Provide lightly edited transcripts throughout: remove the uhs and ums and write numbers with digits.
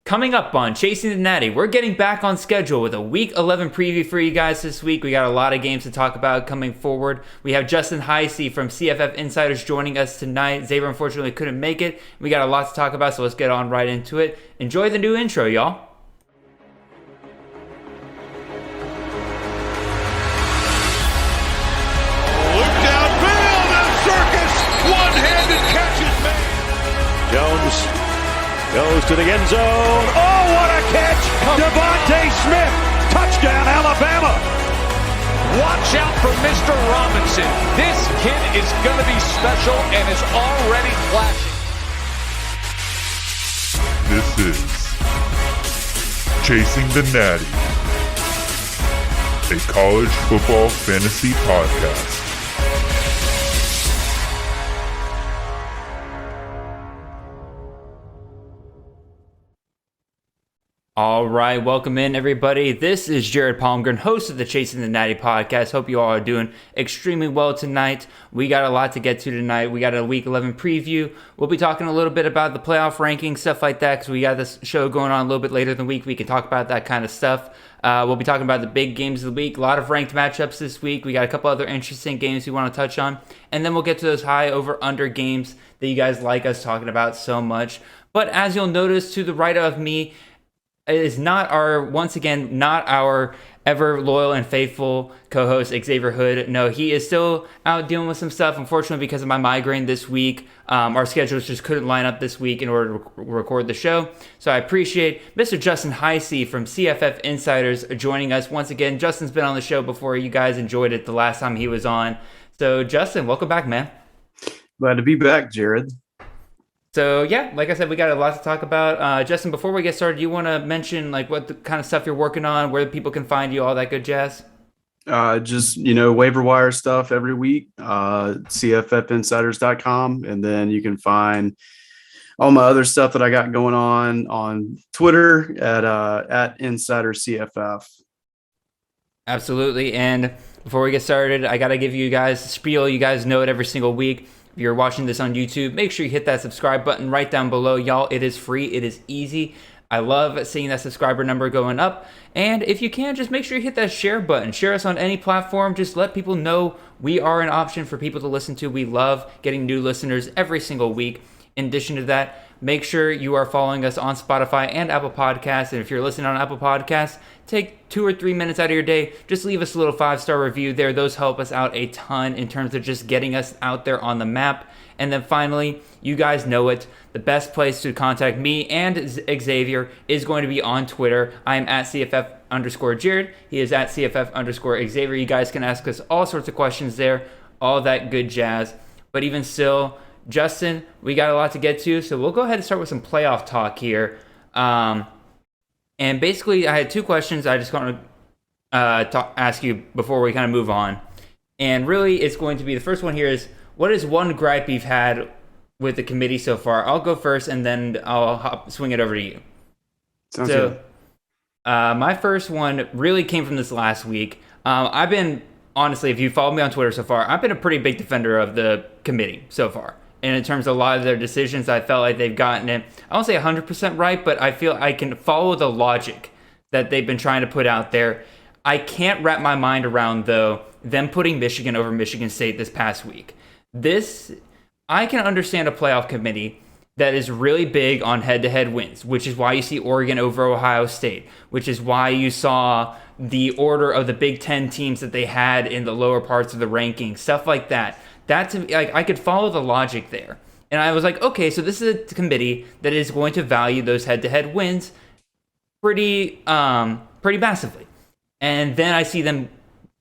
Coming up on Chasing the Natty, we're getting back on schedule with a Week 11 preview for you guys this week. We got a lot of games to talk about coming forward. We have Justin Heisey from CFF Insiders joining us tonight. Xavier unfortunately couldn't make it. We got a lot to talk about, so let's get on right into it. Enjoy the new intro, y'all. Look downfield and Circus one-handed catches made. Jones goes to the end zone. Oh, what a catch! Devontae Smith, touchdown, Alabama. Watch out for Mr. Robinson. This kid is going to be special and is already flashing. This is Chasing the Natty, a college football fantasy podcast. All right, welcome in, everybody. This is Jared Palmgren, host of the Chasing the Natty podcast. Hope you all are doing extremely well tonight. We got a lot to get to tonight. We got a Week 11 preview. We'll be talking a little bit about the playoff rankings, stuff like that, because we got this show going on a little bit later in the week. We can talk about that kind of stuff. We'll be talking about the big games of the week. A lot of ranked matchups this week. We got a couple other interesting games we want to touch on. And then we'll get to those high over-under games that you guys like us talking about so much. But as you'll notice to the right of me, it is not our ever loyal and faithful co-host Xavier Hood. No, he is still out dealing with some stuff. Unfortunately, because of my migraine this week, our schedules just couldn't line up this week in order to record the show. So I appreciate Mr. Justin Heisey from CFF Insiders joining us once again. Justin's been on the show before. You guys enjoyed it the last time he was on. So Justin, welcome back, man. Glad to be back, Jared. So yeah, like I said, we got a lot to talk about. Justin, before we get started, you want to mention like what the kind of stuff you're working on, where people can find you, all that good jazz? Just, waiver wire stuff every week, cffinsiders.com. And then you can find all my other stuff that I got going on Twitter at InsiderCFF. Absolutely. And before we get started, I got to give you guys a spiel. You guys know it every single week. If you're watching this on YouTube, make sure you hit that subscribe button right down below. Y'all, it is free. It is easy. I love seeing that subscriber number going up. And if you can, just make sure you hit that share button. Share us on any platform. Just let people know we are an option for people to listen to. We love getting new listeners every single week. In addition to that, make sure you are following us on Spotify and Apple Podcasts. And if you're listening on Apple Podcasts, take 2 or 3 minutes out of your day. Just leave us a little 5-star review there. Those help us out a ton in terms of just getting us out there on the map. And then finally, you guys know it. The best place to contact me and Xavier is going to be on Twitter. I am at CFF_Jared. He is at CFF_Xavier. You guys can ask us all sorts of questions there. All that good jazz. But even still, Justin, we got a lot to get to, so we'll go ahead and start with some playoff talk here. And basically, I had 2 questions I just want to ask you before we kind of move on. And really, it's going to be, the first one here is, what is one gripe you've had with the committee so far? I'll go first, and then I'll swing it over to you. Sounds good. My first one really came from this last week. I've been, honestly, if you follow me on Twitter so far, I've been a pretty big defender of the committee so far. And in terms of a lot of their decisions, I felt like they've gotten it, I won't say 100% right, but I feel I can follow the logic that they've been trying to put out there. I can't wrap my mind around, though, them putting Michigan over Michigan State this past week. I can understand a playoff committee that is really big on head-to-head wins, which is why you see Oregon over Ohio State, which is why you saw the order of the Big Ten teams that they had in the lower parts of the rankings, stuff like that. That to me, like, I could follow the logic there. And I was like, okay, so this is a committee that is going to value those head-to-head wins pretty massively. And then I see them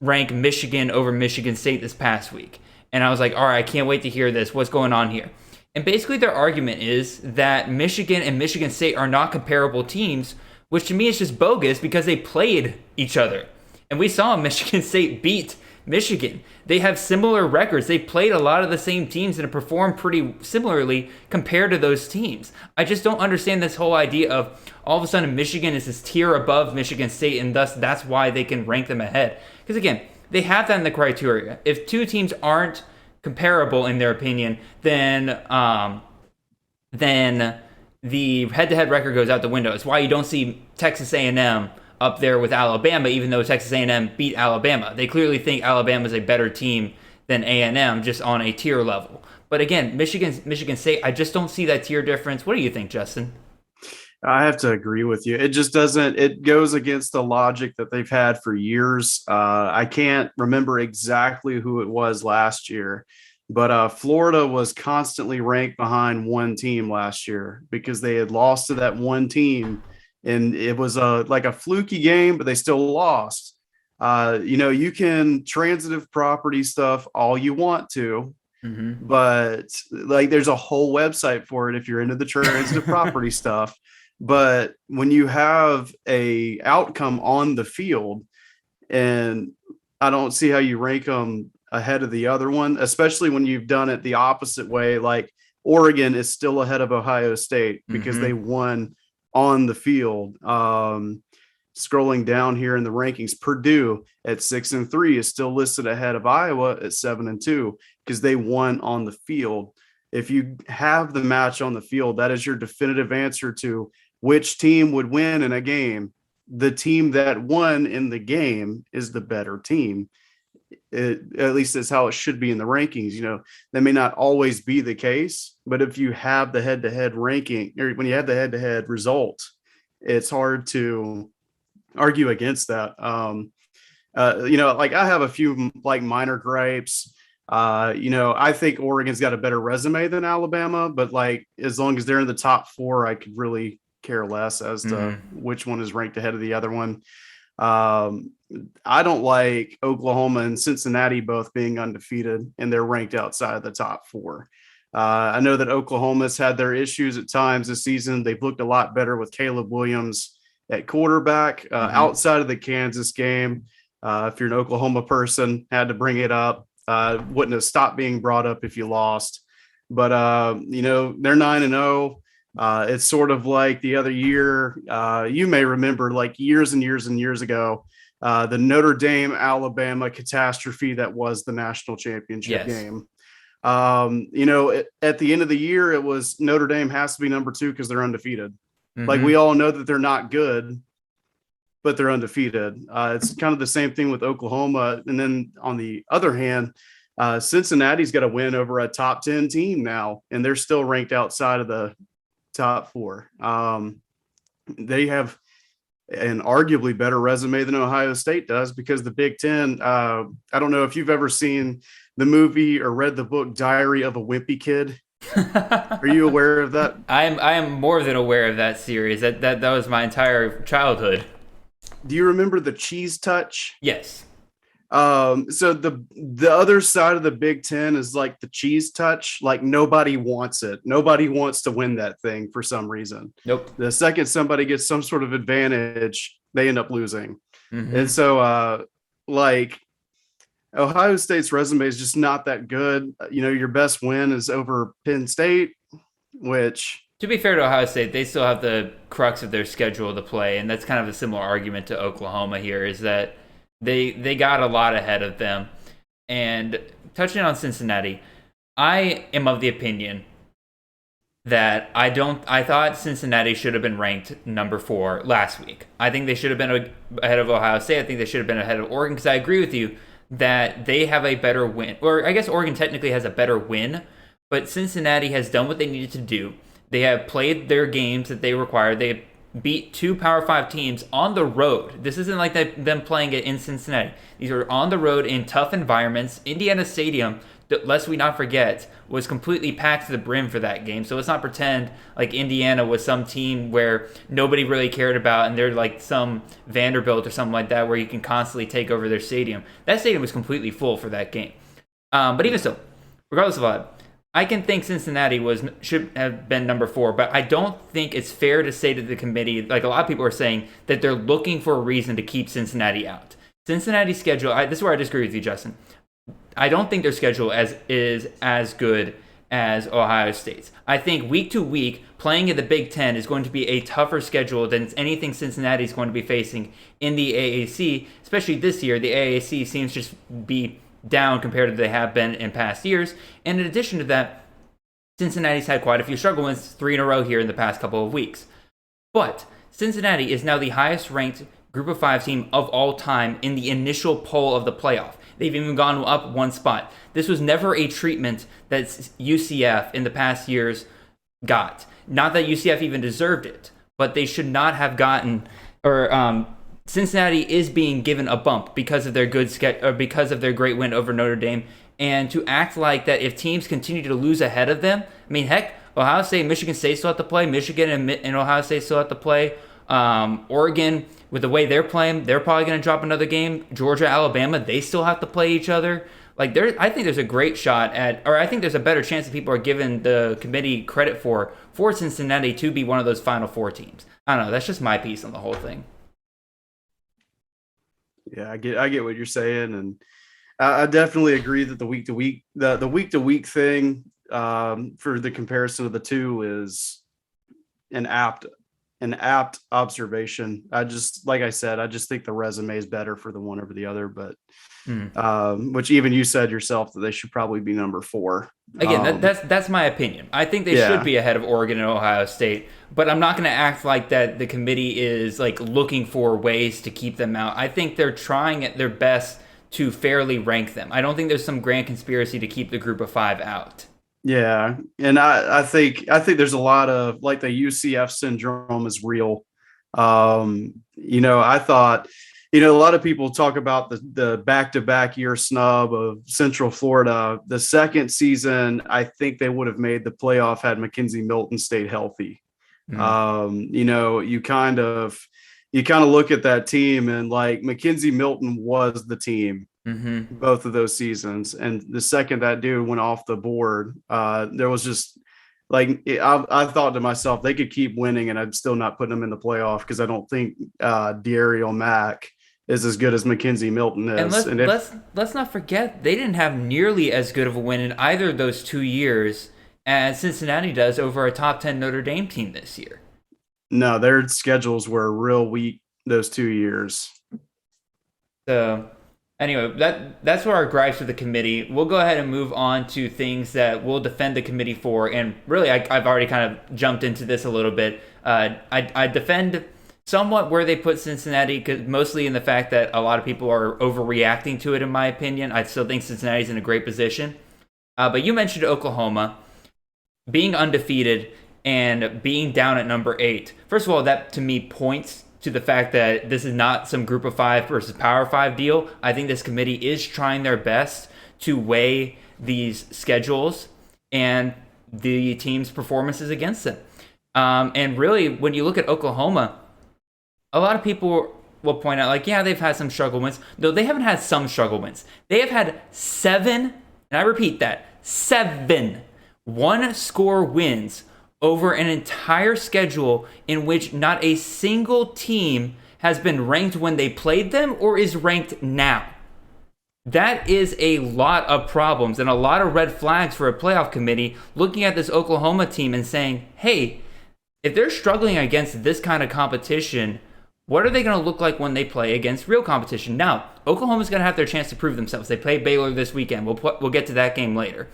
rank Michigan over Michigan State this past week. And I was like, all right, I can't wait to hear this. What's going on here? And basically their argument is that Michigan and Michigan State are not comparable teams, which to me is just bogus because they played each other. And we saw Michigan State beat Michigan. They have similar records. They played a lot of the same teams and have performed pretty similarly compared to those teams. I just don't understand this whole idea of all of a sudden Michigan is this tier above Michigan State and thus that's why they can rank them ahead. Because again, they have that in the criteria. If 2 teams aren't comparable in their opinion, then the head-to-head record goes out the window. It's why you don't see Texas A&M up there with Alabama, even though Texas A&M beat Alabama. They clearly think Alabama is a better team than A&M, just on a tier level. But again, Michigan State, I just don't see that tier difference. What do you think, Justin? I have to agree with you. It just doesn't. It goes against the logic that they've had for years. I can't remember exactly who it was last year, but Florida was constantly ranked behind one team last year because they had lost to that one team, and it was like a fluky game, but they still lost. You can transitive property stuff all you want to, but like there's a whole website for it if you're into the transitive property stuff. But when you have a outcome on the field, and I don't see how you rank them ahead of the other one, especially when you've done it the opposite way. Like Oregon is still ahead of Ohio State because they won on the field. Scrolling down here in the rankings, Purdue at 6-3 is still listed ahead of Iowa at 7-2 because they won on the field. If you have the match on the field, that is your definitive answer to which team would win in a game. The team that won in the game is the better team. At least that's how it should be in the rankings. That may not always be the case, but if you have the head-to-head ranking, or when you have the head-to-head result, it's hard to argue against that. Like I have a few like minor gripes. I think Oregon's got a better resume than Alabama, but like as long as they're in the top 4, I could really care less as to which one is ranked ahead of the other one. I don't like Oklahoma and Cincinnati both being undefeated, and they're ranked outside of the top 4. I know that Oklahoma's had their issues at times this season. They've looked a lot better with Caleb Williams at quarterback. Outside of the Kansas game, if you're an Oklahoma person, had to bring it up. Wouldn't have stopped being brought up if you lost. But, they're 9-0. It's sort of like the other year. You may remember like years and years and years ago, the Notre Dame Alabama catastrophe that was the national championship game. At the end of the year, it was Notre Dame has to be number 2 because they're undefeated. Like we all know that they're not good, but they're undefeated. It's kind of the same thing with Oklahoma. And then on the other hand, Cincinnati's got a win over a top 10 team now, and they're still ranked outside of the top 4. They have an arguably better resume than Ohio State does because the Big Ten, I don't know if you've ever seen the movie or read the book Diary of a Wimpy Kid. Are you aware of that? I am more than aware of that series. That was my entire childhood. Do you remember the cheese touch? Yes. So the other side of the Big Ten is like the cheese touch. Like nobody wants it. Nobody wants to win that thing for some reason. Nope. The second somebody gets some sort of advantage, they end up losing. And so, like Ohio State's resume is just not that good. Your best win is over Penn State, which, to be fair to Ohio State, they still have the crux of their schedule to play, and that's kind of a similar argument to Oklahoma here, is that they got a lot ahead of them. And touching on Cincinnati, I am of the opinion that I thought Cincinnati should have been ranked number 4 last week. I think they should have been ahead of Ohio State. I think they should have been ahead of Oregon, because I agree with you that they have a better win. Or I guess Oregon technically has a better win, but Cincinnati has done what they needed to do. They have played their games that they required. They beat 2 Power 5 teams on the road. This isn't like them playing it in Cincinnati. These are on the road in tough environments. Indiana Stadium, lest we not forget, was completely packed to the brim for that game. So let's not pretend like Indiana was some team where nobody really cared about and they're like some Vanderbilt or something like that where you can constantly take over their stadium. That stadium was completely full for that game. But even so, regardless of that, I can think Cincinnati should have been number 4, but I don't think it's fair to say to the committee, like a lot of people are saying, that they're looking for a reason to keep Cincinnati out. Cincinnati's schedule, this is where I disagree with you, Justin. I don't think their schedule is as good as Ohio State's. I think week to week, playing in the Big Ten is going to be a tougher schedule than anything Cincinnati is going to be facing in the AAC, especially this year. The AAC seems to just be down compared to they have been in past years. And in addition to that, Cincinnati's had quite a few struggle wins, 3 in a row here in the past couple of weeks. But Cincinnati is now the highest ranked Group of 5 team of all time in the initial poll of the playoff. They've even gone up one spot. This was never a treatment that UCF in the past years got. Not that UCF even deserved it, but they should not have gotten, or Cincinnati is being given a bump because of their because of their great win over Notre Dame. And to act like that if teams continue to lose ahead of them, I mean, heck, Ohio State, Michigan State still have to play. Michigan and Ohio State still have to play. Oregon, with the way they're playing, they're probably going to drop another game. Georgia, Alabama, they still have to play each other. Like, I think there's a great shot I think there's a better chance that people are giving the committee credit for Cincinnati to be one of those Final Four teams. I don't know. That's just my piece on the whole thing. Yeah, I get what you're saying, and I definitely agree that the week to week thing for the comparison of the two is an apt observation. Like I said, I just think the resume is better for the one over the other, but which even you said yourself that they should probably be number 4. Again, that's my opinion. I think they should be ahead of Oregon and Ohio State, but I'm not going to act like that the committee is like looking for ways to keep them out. I think they're trying at their best to fairly rank them. I don't think there's some grand conspiracy to keep the Group of 5 out. Yeah, and I think there's a lot of, like, the UCF syndrome is real. I thought, a lot of people talk about the back-to-back year snub of Central Florida. The second season, I think they would have made the playoff had Mackenzie Milton stayed healthy. You kind of look at that team and, like, Mackenzie Milton was the team. Both of those seasons, and the second that dude went off the board, there was just like I thought to myself they could keep winning, and I'm still not putting them in the playoff because I don't think D'Ariel Mack is as good as Mackenzie Milton is. And let's not forget they didn't have nearly as good of a win in either of those 2 years as Cincinnati does over a top 10 Notre Dame team this year. No, their schedules were real weak those 2 years. So. Anyway, that's what our gripes with the committee. We'll go ahead and move on to things that we'll defend the committee for. And really, I've already kind of jumped into this a little bit. I defend somewhat where they put Cincinnati, mostly in the fact that a lot of people are overreacting to it, in my opinion. I still think Cincinnati's in a great position. But you mentioned Oklahoma being undefeated and being down at number 8. First of all, that to me points to the fact that this is not some Group of 5 versus Power 5 deal. I think this committee is trying their best to weigh these schedules and the team's performances against them. And really, when you look at Oklahoma, a lot of people will point out, like, yeah, they've had some struggle wins. No, they haven't had some struggle wins. They have had 7, and I repeat that, 7 one-score wins over an entire schedule in which not a single team has been ranked when they played them or is ranked now. That is a lot of problems and a lot of red flags for a playoff committee looking at this Oklahoma team and saying, hey, if they're struggling against this kind of competition, what are they going to look like when they play against real competition? Now, Oklahoma's going to have their chance to prove themselves. They play Baylor this weekend. We'll get to that game later.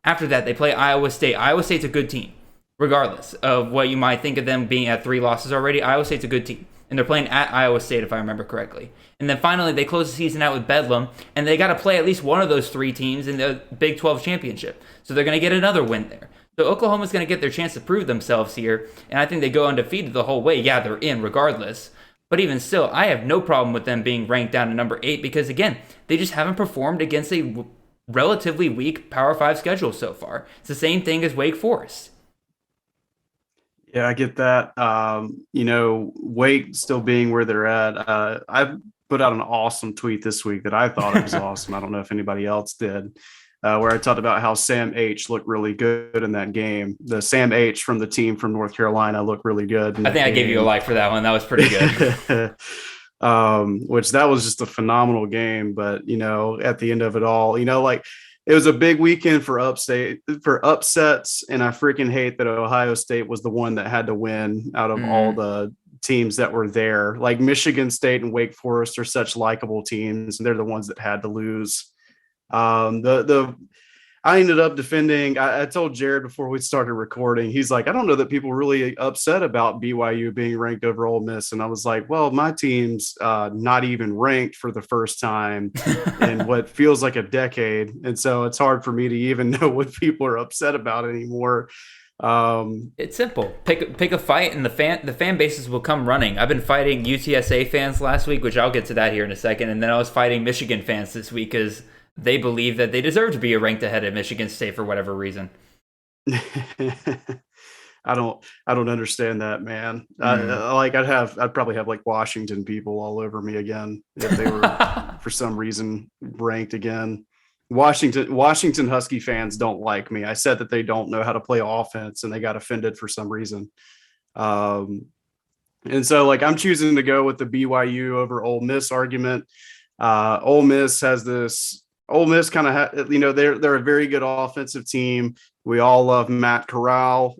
After that, they play Iowa State. Iowa State's a good team. Regardless of what you might think of them being at 3 losses already, Iowa State's a good team. And they're playing at Iowa State, if I remember correctly. And then finally, they close the season out with Bedlam, and they got to play at least one of those 3 teams in the Big 12 championship. So they're going to get another win there. So Oklahoma's going to get their chance to prove themselves here, and I think they go undefeated the whole way. Yeah, they're in regardless. But even still, I have no problem with them being ranked down to number 8 because, again, they just haven't performed against a relatively weak Power 5 schedule so far. It's the same thing as Wake Forest. Yeah, I get that. Wake still being where they're at. I put out an awesome tweet this week that I thought it was awesome. I don't know if anybody else did, where I talked about how Sam H looked really good in that game. The Sam H from the team from North Carolina looked really good. I think I gave you a like for that one. That was pretty good. Which that was just a phenomenal game. But, at the end of it all, it was a big weekend for upsets, and I freaking hate that Ohio State was the one that had to win out of all the teams that were there. Like Michigan State and Wake Forest are such likable teams, and they're the ones that had to lose. I I ended up defending. I told Jared before we started recording, he's like, I don't know that people really upset about BYU being ranked over Ole Miss. And I was like, well, my team's not even ranked for the first time in what feels like a decade. And so it's hard for me to even know what people are upset about anymore. It's simple. Pick a fight, and the fan bases will come running. I've been fighting UTSA fans last week, which I'll get to that here in a second, and then I was fighting Michigan fans this week because they believe that they deserve to be ranked ahead of Michigan State for whatever reason. I don't understand that, man. I'd probably have like Washington people all over me again if they were for some reason ranked again. Washington Husky fans don't like me. I said that they don't know how to play offense, and they got offended for some reason. And so, like, I'm choosing to go with the BYU over Ole Miss argument. Ole Miss kind of, they're a very good offensive team. We all love Matt Corral.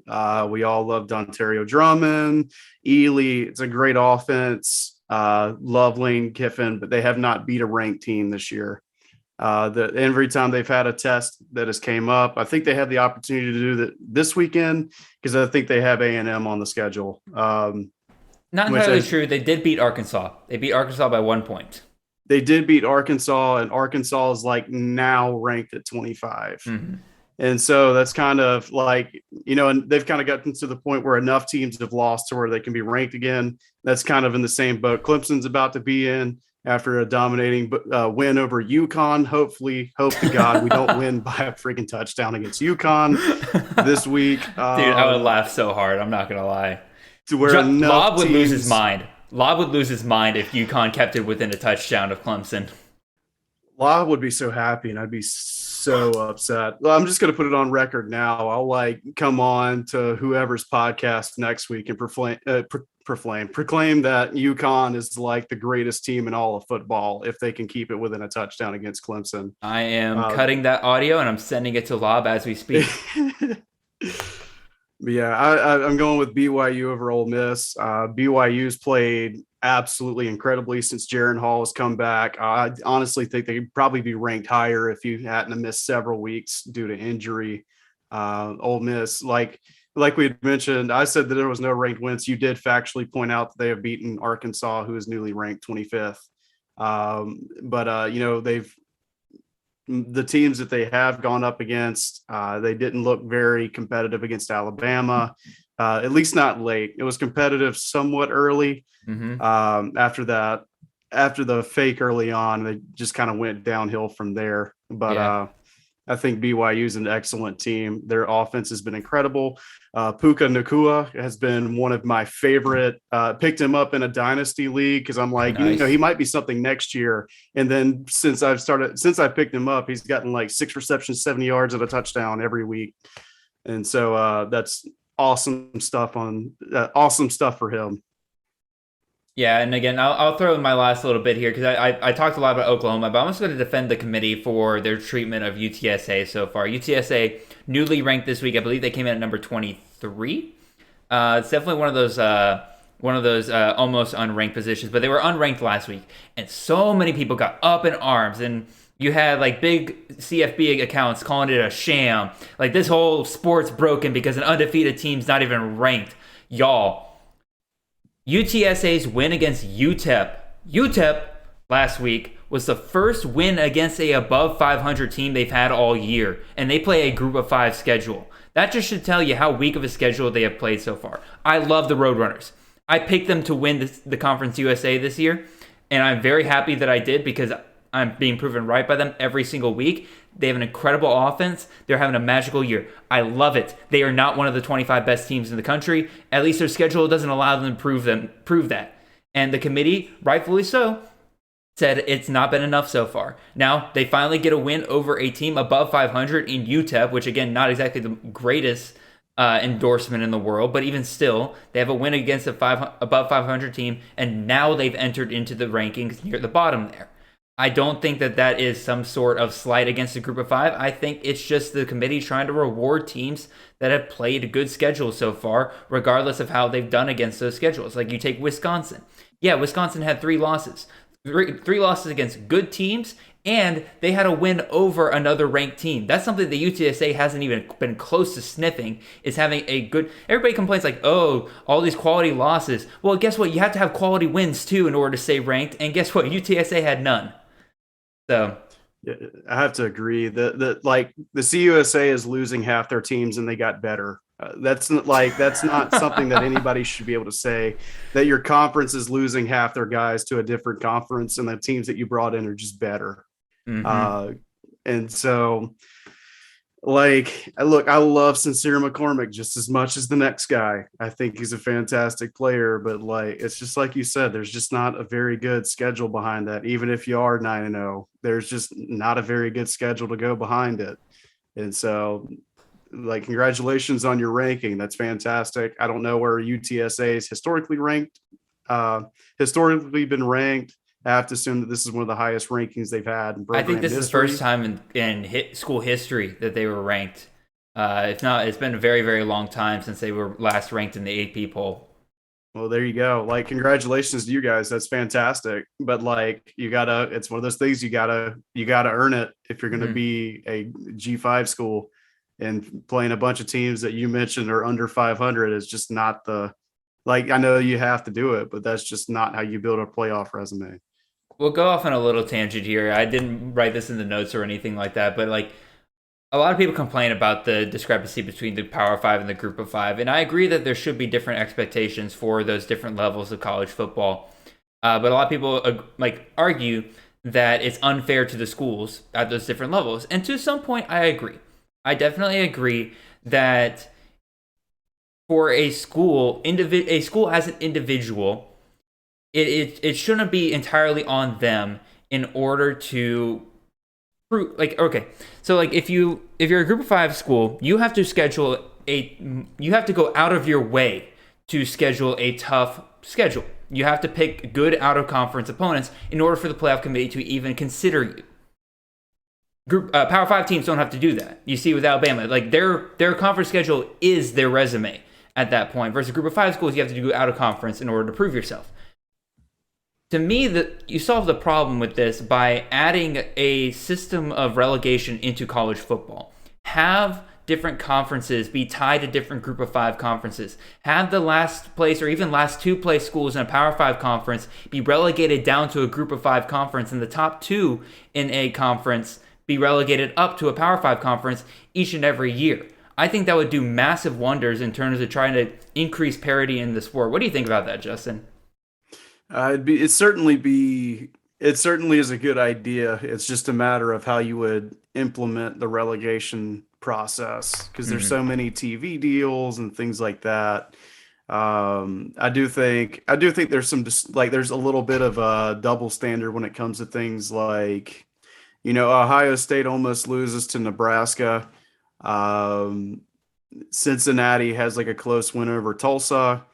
We all love Dontario Drummond. Ely, it's a great offense. Love Lane Kiffin, but they have not beat a ranked team this year. Every time they've had a test that has came up, I think they have the opportunity to do that this weekend because I think they have A&M on the schedule. Not entirely true. They did beat Arkansas. They beat Arkansas by 1 point. They did beat Arkansas, and Arkansas is like now ranked at 25. Mm-hmm. And so that's kind of like, and they've kind of gotten to the point where enough teams have lost to where they can be ranked again. That's kind of in the same boat Clemson's about to be in. After a dominating win over UConn. Hope to God we don't win by a freaking touchdown against UConn this week. Dude, I would laugh so hard. I'm not going to lie. To where Lob would lose his mind. Lob would lose his mind if UConn kept it within a touchdown of Clemson. Lob would be so happy, and I'd be so upset. Well, I'm just going to put it on record now. I'll come on to whoever's podcast next week and proclaim that UConn is like the greatest team in all of football if they can keep it within a touchdown against Clemson. I am cutting that audio and I'm sending it to Lob as we speak. But yeah, I'm going with BYU over Ole Miss. BYU's played absolutely incredibly since Jaron Hall has come back. I honestly think they'd probably be ranked higher if you hadn't missed several weeks due to injury. Ole Miss, like we had mentioned, I said that there was no ranked wins. You did factually point out that they have beaten Arkansas, who is newly ranked 25th. The teams that they have gone up against, they didn't look very competitive against Alabama, at least not late. It was competitive somewhat early. Mm-hmm. After the fake early on, they just kind of went downhill from there. But yeah. I think BYU is an excellent team. Their offense has been incredible. Puka Nacua has been one of my favorite. Picked him up in a dynasty league because I'm like, nice. He might be something next year. And then since I picked him up, he's gotten like 6 receptions, 70 yards, and a touchdown every week. And so that's awesome stuff for him. Yeah, and again, I'll throw in my last little bit here because I talked a lot about Oklahoma, but I'm also going to defend the committee for their treatment of UTSA so far. UTSA, newly ranked this week, I believe they came in at number 23. It's definitely one of those almost unranked positions, but they were unranked last week, and so many people got up in arms, and you had like big CFB accounts calling it a sham. Like this whole sport's broken because an undefeated team's not even ranked. Y'all, UTSA's win against UTEP last week was the first win against a above 500 team they've had all year, and they play a group of 5 schedule. That just should tell you how weak of a schedule they have played so far. I love the Roadrunners. I picked them to win the Conference USA this year, and I'm very happy that I did because I'm being proven right by them every single week. They have an incredible offense. They're having a magical year. I love it. They are not one of the 25 best teams in the country. At least their schedule doesn't allow them to prove that. And the committee, rightfully so, said it's not been enough so far. Now, they finally get a win over a team above 500 in UTEP, which again, not exactly the greatest endorsement in the world, but even still, they have a win against a above 500 team, and now they've entered into the rankings near the bottom there. I don't think that is some sort of slight against a group of 5. I think it's just the committee trying to reward teams that have played a good schedule so far, regardless of how they've done against those schedules. Like you take Wisconsin. Yeah, Wisconsin had 3 losses. three losses against good teams, and they had a win over another ranked team. That's something that UTSA hasn't even been close to sniffing, is having a good... Everybody complains like, oh, all these quality losses. Well, guess what? You have to have quality wins, too, in order to stay ranked. And guess what? UTSA had none. So... Yeah, I have to agree that the CUSA is losing half their teams and they got better. That's not something that anybody should be able to say, that your conference is losing half their guys to a different conference and the teams that you brought in are just better. And so, look, I love Sincere McCormick just as much as the next guy. I think he's a fantastic player, but it's just like you said, there's just not a very good schedule behind that. Even if you are 9-0, there's just not a very good schedule to go behind it. And so, congratulations on your ranking. That's fantastic. I don't know where UTSA is historically been ranked. I have to assume that this is one of the highest rankings they've had in program I think this history. is the first time in school history that they were ranked. If not, it's been a very, very long time since they were last ranked in the AP poll. Well, there you go. Congratulations to you guys. That's fantastic. But it's one of those things you gotta earn it if you're going to be a G5 school, and playing a bunch of teams that you mentioned are under 500 is just not I know you have to do it, but that's just not how you build a playoff resume. We'll go off on a little tangent here. I didn't write this in the notes or anything like that, but a lot of people complain about the discrepancy between the Power 5 and the Group of 5, and I agree that there should be different expectations for those different levels of college football. But a lot of people argue that it's unfair to the schools at those different levels, and to some point, I agree. I definitely agree that for a school as an individual, it shouldn't be entirely on them in order to prove, if you're a Group of 5 school, you have to go out of your way to schedule a tough schedule. You have to pick good out of conference opponents in order for the playoff committee to even consider you. Power 5 teams don't have to do that. You see with Alabama, their conference schedule is their resume at that point, versus a Group of 5 schools, you have to do out of conference in order to prove yourself. To me, you solve the problem with this by adding a system of relegation into college football. Have different conferences be tied to different Group of 5 conferences. Have the last place or even last 2 place schools in a Power 5 conference be relegated down to a Group of 5 conference, and the top 2 in a conference be relegated up to a Power 5 conference each and every year. I think that would do massive wonders in terms of trying to increase parity in the sport. What do you think about that, Justin? It certainly is a good idea. It's just a matter of how you would implement the relegation process, because there's so many TV deals and things like that. I do think there's there's a little bit of a double standard when it comes to things like, Ohio State almost loses to Nebraska. Cincinnati has a close win over Tulsa.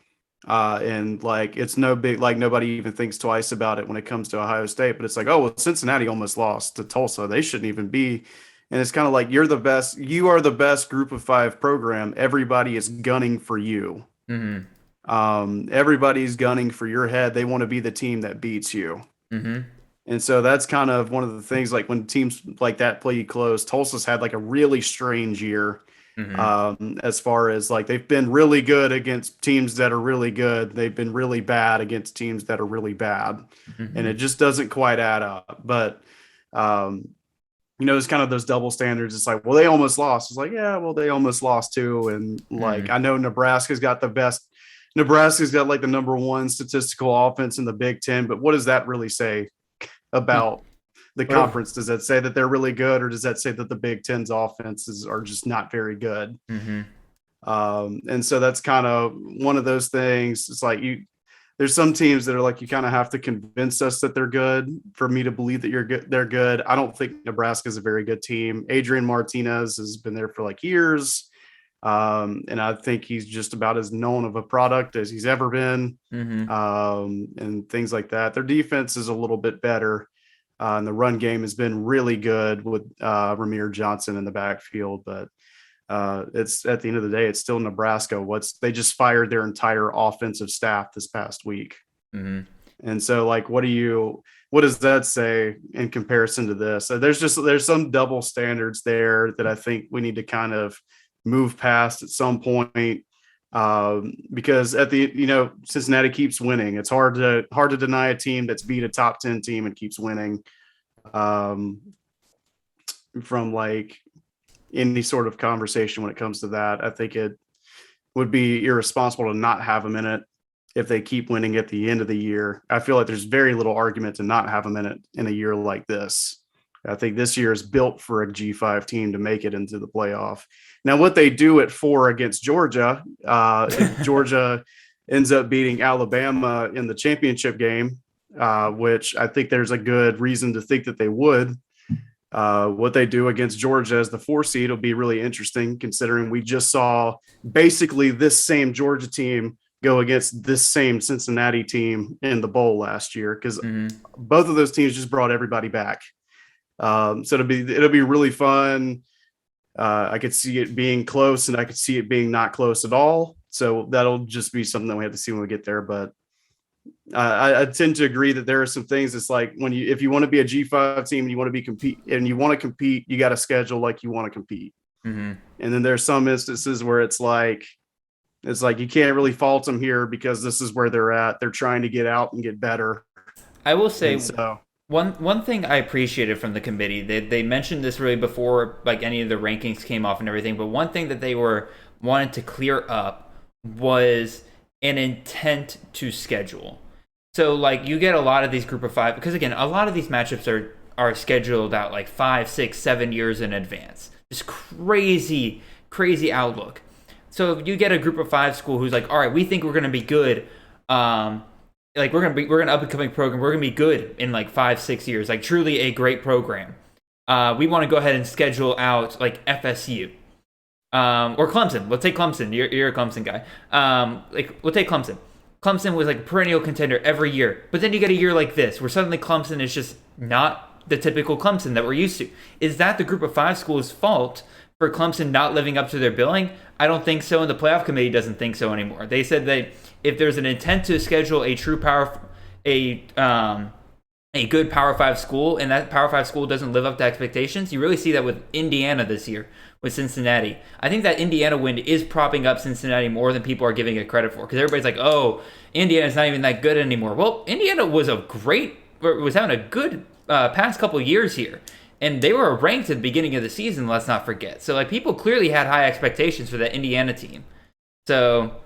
And it's no big, nobody even thinks twice about it when it comes to Ohio State, but it's Cincinnati almost lost to Tulsa. They shouldn't even be. And it's kind of you're the best, you are the best Group of 5 program. Everybody is gunning for you. Everybody's gunning for your head. They want to be the team that beats you. And so that's kind of one of the things, when teams like that play you close. Tulsa's had a really strange year. As far as they've been really good against teams that are really good. They've been really bad against teams that are really bad. And it just doesn't quite add up. But, it's kind of those double standards. It's they almost lost. It's yeah, well, they almost lost too. And I know Nebraska's got the best. Nebraska's got the number 1 statistical offense in the Big Ten. But what does that really say about the conference? Does that say that they're really good, or does that say that the Big Ten's offenses are just not very good? And so that's kind of one of those things. It's there's some teams that are you kind of have to convince us that they're good for me to believe that you're good. They're good. I don't think Nebraska's a very good team. Adrian Martinez has been there for years. And I think he's just about as known of a product as he's ever been. And things like that. Their defense is a little bit better. And the run game has been really good with Ramir Johnson in the backfield, but it's at the end of the day, it's still Nebraska. They just fired their entire offensive staff this past week. And so, like, what does that say in comparison to this? So there's some double standards there that I think we need to kind of move past at some point. Because Cincinnati keeps winning. It's hard to deny a team that's beat a top 10 team and keeps winning. From like any sort of conversation when it comes to that, I think it would be irresponsible to not have them in it if they keep winning at the end of the year. I feel like there's very little argument to not have them in it in a year like this. I think this year is built for a G5 team to make it into the playoff. Now, what they do at 4 against Georgia, if Georgia ends up beating Alabama in the championship game, which I think there's a good reason to think that they would. What they do against Georgia as the 4 seed will be really interesting, considering we just saw basically this same Georgia team go against this same Cincinnati team in the bowl last year, because both of those teams just brought everybody back. So it'll be really fun. I could see it being close, and I could see it being not close at all. So that'll just be something that we have to see when we get there. But I tend to agree that there are some things. It's like if you want to be a G5 team and you want to compete, you got to schedule like you want to compete. And then there's some instances where it's like you can't really fault them here because this is where they're at. They're trying to get out and get better. I will say one thing I appreciated from the committee, they mentioned this really before like any of the rankings came off and everything, but one thing that they wanted to clear up was an intent to schedule. So like you get a lot of these group of 5, because again, a lot of these matchups are scheduled out like 5, 6, 7 years in advance. Just crazy outlook. So if you get a group of 5 school who's like, all right, we think we're going to be good. Like we're an up and coming program. We're going to be good in like 5, 6 years, like truly a great program. We want to go ahead and schedule out like FSU. Or Clemson. Let's take Clemson. You're a Clemson guy. We'll take Clemson. Clemson was like a perennial contender every year. But then you get a year like this where suddenly Clemson is just not the typical Clemson that we're used to. Is that the group of 5 schools' fault for Clemson not living up to their billing? I don't think so, and the playoff committee doesn't think so anymore. They said that if there's an intent to schedule a true a good Power 5 school, and that Power 5 school doesn't live up to expectations, you really see that with Indiana this year, with Cincinnati. I think that Indiana win is propping up Cincinnati more than people are giving it credit for, because everybody's like, oh, Indiana's not even that good anymore. Well, Indiana was having a good past couple years here, and they were ranked at the beginning of the season, let's not forget. So like people clearly had high expectations for that Indiana team. So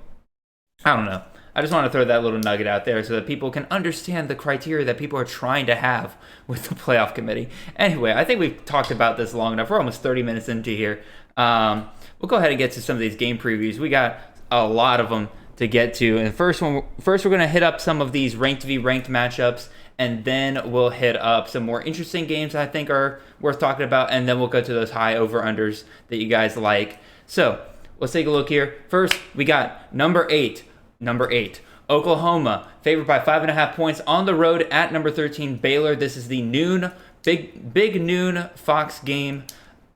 I don't know. I just want to throw that little nugget out there so that people can understand the criteria that people are trying to have with the playoff committee. Anyway, I think we've talked about this long enough. We're almost 30 minutes into here. We'll go ahead and get to some of these game previews. We got a lot of them to get to. And first we're going to hit up some of these ranked v ranked matchups, and then we'll hit up some more interesting games I think are worth talking about, and then we'll go to those high over-unders that you guys like. So let's take a look here. First, we got number 8, Oklahoma, favored by 5.5 points on the road at number 13, Baylor. This is the big noon Fox game.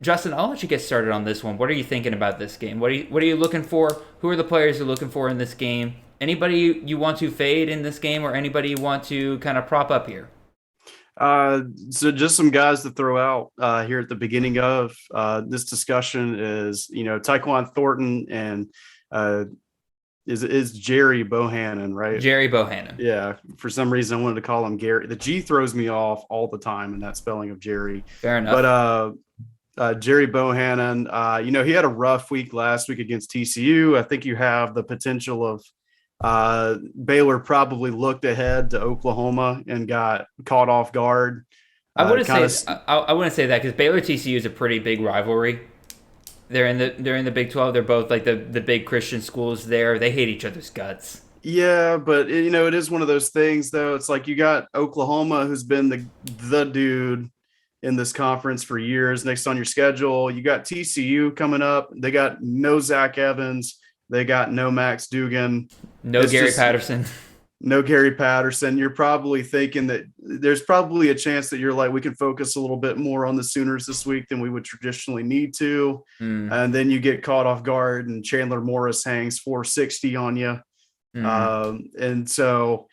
Justin, I'll let you get started on this one. What are you thinking about this game? What are you looking for? Who are the players you're looking for in this game? Anybody you want to fade in this game, or anybody you want to kind of prop up here? So just some guys to throw out here at the beginning of this discussion is, Tyquan Thornton and is Jerry Bohannon, right? Jerry Bohannon. Yeah. For some reason, I wanted to call him Gary. The G throws me off all the time in that spelling of Jerry. Fair enough. But Jerry Bohannon, he had a rough week last week against TCU. I think you have the potential of Baylor probably looked ahead to Oklahoma and got caught off guard. I wouldn't say that, because Baylor TCU is a pretty big rivalry. They're in the Big 12. They're both like the big Christian schools there. They hate each other's guts. Yeah, but it is one of those things though. It's like you got Oklahoma, who's been the dude in this conference for years. Next on your schedule, you got TCU coming up. They got no Zach Evans. They got no Max Dugan. No Gary Patterson. No Gary Patterson. You're probably thinking that there's probably a chance that you're like, we can focus a little bit more on the Sooners this week than we would traditionally need to. And then you get caught off guard and Chandler Morris hangs 460 on you. And so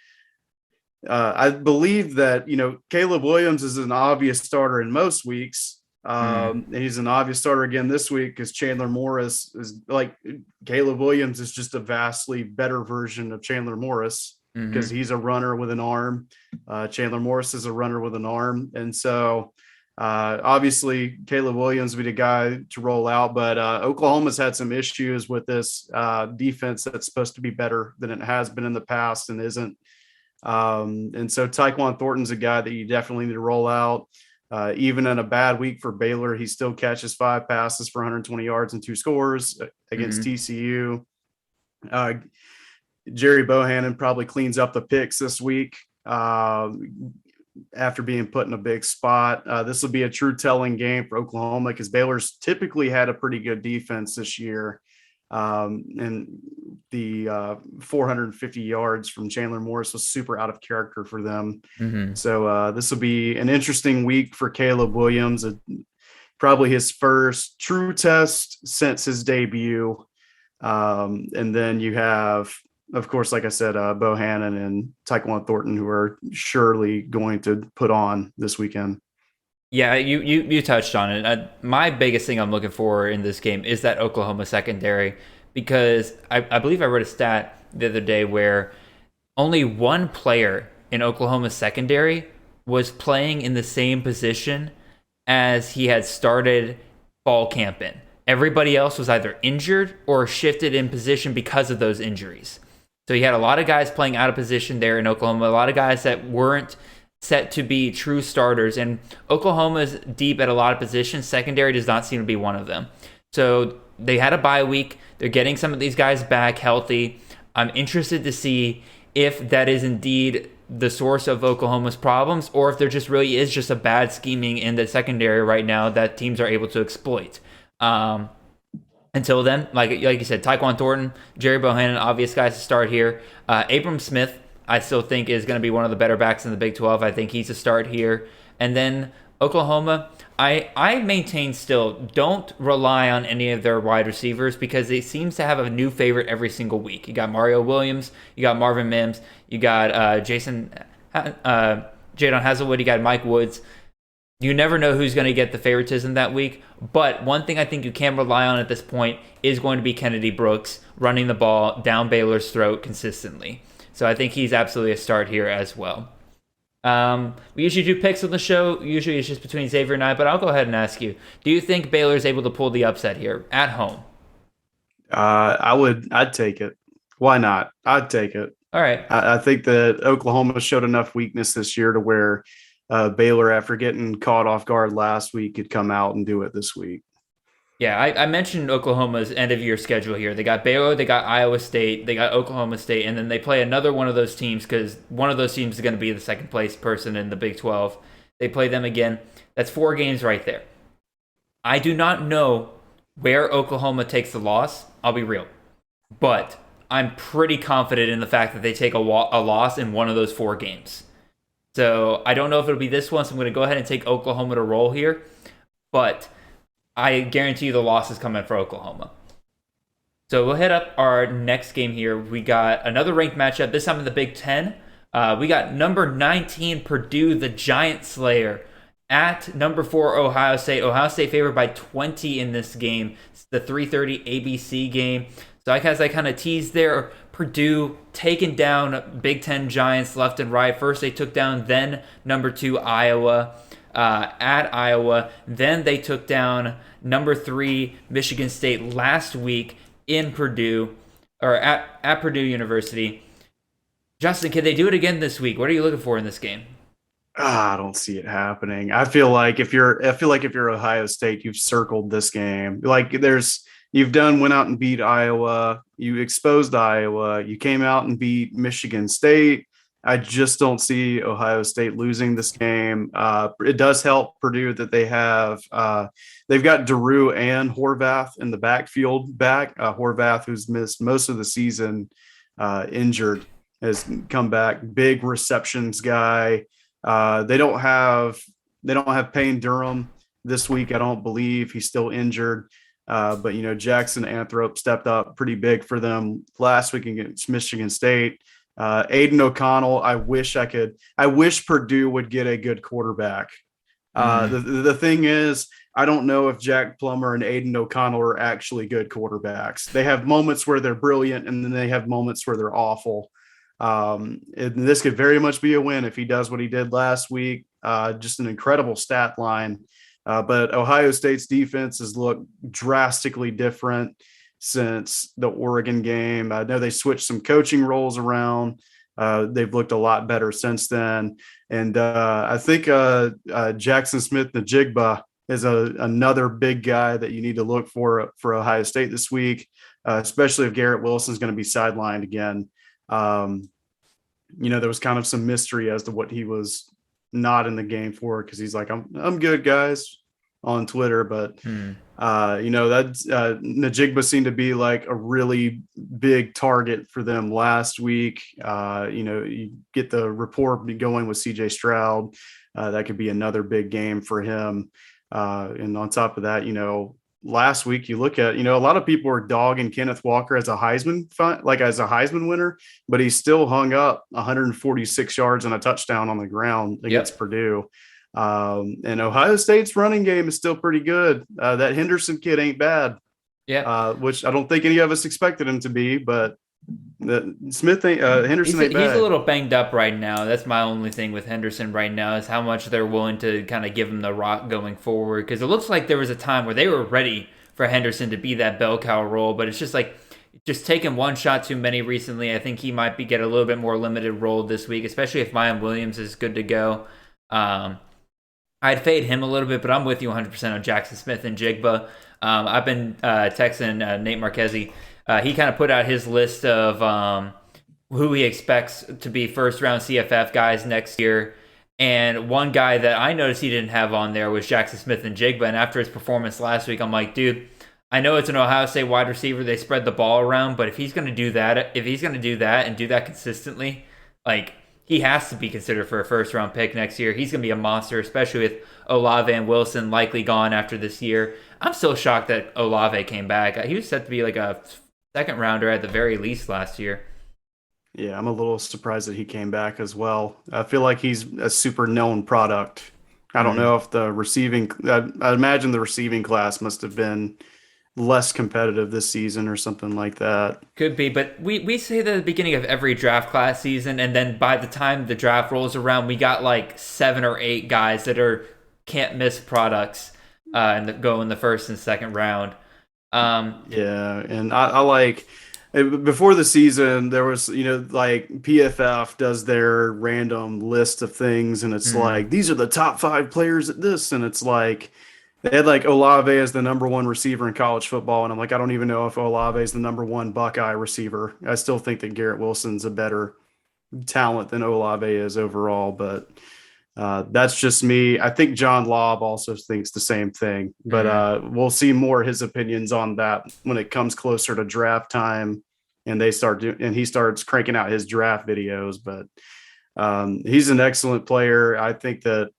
I believe that, Caleb Williams is an obvious starter in most weeks. And he's an obvious starter again this week because Chandler Morris is like Caleb Williams is just a vastly better version of Chandler Morris because he's a runner with an arm. Chandler Morris is a runner with an arm. And so obviously Caleb Williams would be the guy to roll out, but Oklahoma's had some issues with this defense that's supposed to be better than it has been in the past and isn't. And so Tyquan Thornton's a guy that you definitely need to roll out. Even in a bad week for Baylor, he still catches 5 passes for 120 yards and 2 scores against TCU. Jerry Bohannon probably cleans up the picks this week after being put in a big spot. This will be a true telling game for Oklahoma because Baylor's typically had a pretty good defense this year. And the 450 yards from Chandler Morris was super out of character for them. So this will be an interesting week for Caleb Williams, probably his first true test since his debut. And then you have, of course, like I said, Bohannon and Tyquan Thornton, who are surely going to put on this weekend. Yeah, you touched on it. My biggest thing I'm looking for in this game is that Oklahoma secondary, because I believe I read a stat the other day where only one player in Oklahoma's secondary was playing in the same position as he had started fall camp in. Everybody else was either injured or shifted in position because of those injuries. So he had a lot of guys playing out of position there in Oklahoma, a lot of guys that weren't set to be true starters, and Oklahoma's deep at a lot of positions. Secondary does not seem to be one of them. So they had a bye week. They're getting some of these guys back healthy. I'm interested to see if that is indeed the source of Oklahoma's problems, or if there just really is just a bad scheming in the secondary right now that teams are able to exploit. Until then, like you said, Tyquan Thornton, Jerry Bohannon, obvious guys to start here. Abram Smith, I still think is going to be one of the better backs in the Big 12. I think he's a start here. And then Oklahoma, I maintain still, don't rely on any of their wide receivers because they seem to have a new favorite every single week. You got Mario Williams, you got Marvin Mims, you got Jadon Hazelwood, you got Mike Woods. You never know who's going to get the favoritism that week. But one thing I think you can rely on at this point is going to be Kennedy Brooks running the ball down Baylor's throat consistently. So I think he's absolutely a start here as well. We usually do picks on the show. Usually it's just between Xavier and I, but I'll go ahead and ask you. Do you think Baylor's able to pull the upset here at home? I'd take it. Why not? I'd take it. All right. I think that Oklahoma showed enough weakness this year to where Baylor, after getting caught off guard last week, could come out and do it this week. Yeah, I mentioned Oklahoma's end-of-year schedule here. They got Baylor, they got Iowa State, they got Oklahoma State, and then they play another one of those teams because one of those teams is going to be the second-place person in the Big 12. They play them again. That's 4 games right there. I do not know where Oklahoma takes the loss. I'll be real. But I'm pretty confident in the fact that they take a loss in one of those 4 games. So I don't know if it'll be this one, so I'm going to go ahead and take Oklahoma to roll here. But I guarantee you the loss is coming for Oklahoma. So we'll hit up our next game here. We got another ranked matchup, this time in the Big Ten. We got number 19 Purdue, the Giant Slayer, at number 4 Ohio State. Ohio State favored by 20 in this game. It's the 3:30 ABC game. So as I kind of teased there, Purdue taking down Big Ten Giants left and right. First they took down then number 2 Iowa. At Iowa. Then they took down number 3 Michigan State last week in Purdue, or at Purdue University. Justin, can they do it again this week? What are you looking for in this game? I don't see it happening. I feel like if you're Ohio State, you've circled this game. Like you've went out and beat Iowa. You exposed Iowa. You came out and beat Michigan State. I just don't see Ohio State losing this game. It does help Purdue that they've got Drew and Horvath in the backfield back. Horvath, who's missed most of the season, injured, has come back. Big receptions guy. They don't have Payne Durham this week. I don't believe he's still injured. But Jackson Anthrop stepped up pretty big for them last week against Michigan State. Aiden O'Connell, I wish Purdue would get a good quarterback. The thing is, I don't know if Jack Plummer and Aiden O'Connell are actually good quarterbacks. They have moments where they're brilliant, and then they have moments where they're awful. And this could very much be a win if he does what he did last week. Just an incredible stat line. But Ohio State's defense has looked drastically different since the Oregon game. I know they switched some coaching roles around. They've looked a lot better since then. And I think Jackson Smith-Njigba is another big guy that you need to look for Ohio State this week, especially if Garrett Wilson's going to be sidelined again. There was kind of some mystery as to what he was not in the game for, because he's like, I'm good, guys, on Twitter. But Njigba seemed to be like a really big target for them last week. You get the rapport going with CJ Stroud. That could be another big game for him. And on top of that, last week you look at, a lot of people are dogging Kenneth Walker as a Heisman winner, but he still hung up 146 yards and a touchdown on the ground against Purdue. And Ohio State's running game is still pretty good. That Henderson kid ain't bad. Which I don't think any of us expected him to be, but Henderson ain't bad. He's a little banged up right now. That's my only thing with Henderson right now, is how much they're willing to kind of give him the rock going forward. Because it looks like there was a time where they were ready for Henderson to be that bell cow role, but it's just like taking one shot too many recently. I think he might get a little bit more limited role this week, especially if Mayan Williams is good to go. I'd fade him a little bit, but I'm with you 100% on Jackson Smith-Njigba. I've been texting Nate Marchese. He kind of put out his list of who he expects to be first-round CFF guys next year. And one guy that I noticed he didn't have on there was Jackson Smith-Njigba. And after his performance last week, I'm like, dude, I know it's an Ohio State wide receiver. They spread the ball around. But if he's going to do that, and do that consistently, like, he has to be considered for a first-round pick next year. He's going to be a monster, especially with Olave and Wilson likely gone after this year. I'm still shocked that Olave came back. He was set to be like a second-rounder at the very least last year. Yeah, I'm a little surprised that he came back as well. I feel like he's a super known product. I don't know if the receiving – I imagine the receiving class must have been less competitive this season or something like that. Could be, but we say that at the beginning of every draft class season, and then by the time the draft rolls around, we got like 7 or 8 guys that are can't-miss products and go in the first and second round. And I like – before the season, there was, like PFF does their random list of things, and it's like, these are the top 5 players at this, and it's like they had like Olave as the number 1 receiver in college football, and I'm like, I don't even know if Olave is the number 1 Buckeye receiver. I still think that Garrett Wilson's a better talent than Olave is overall, but that's just me. I think John Lobb also thinks the same thing, but we'll see more of his opinions on that when it comes closer to draft time and he starts cranking out his draft videos. But he's an excellent player. I think that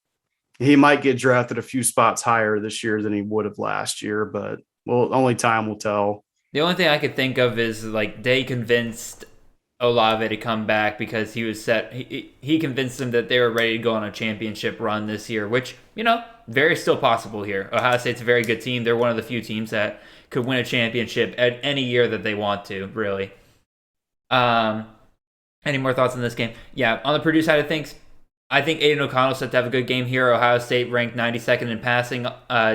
he might get drafted a few spots higher this year than he would have last year, but only time will tell. The only thing I could think of is like they convinced Olave to come back because he was set. He convinced them that they were ready to go on a championship run this year, which, very still possible here. Ohio State's a very good team. They're one of the few teams that could win a championship at any year that they want to, really. Any more thoughts on this game? Yeah, on the Purdue side of things, I think Aiden O'Connell's set to have a good game here. Ohio State ranked 92nd in passing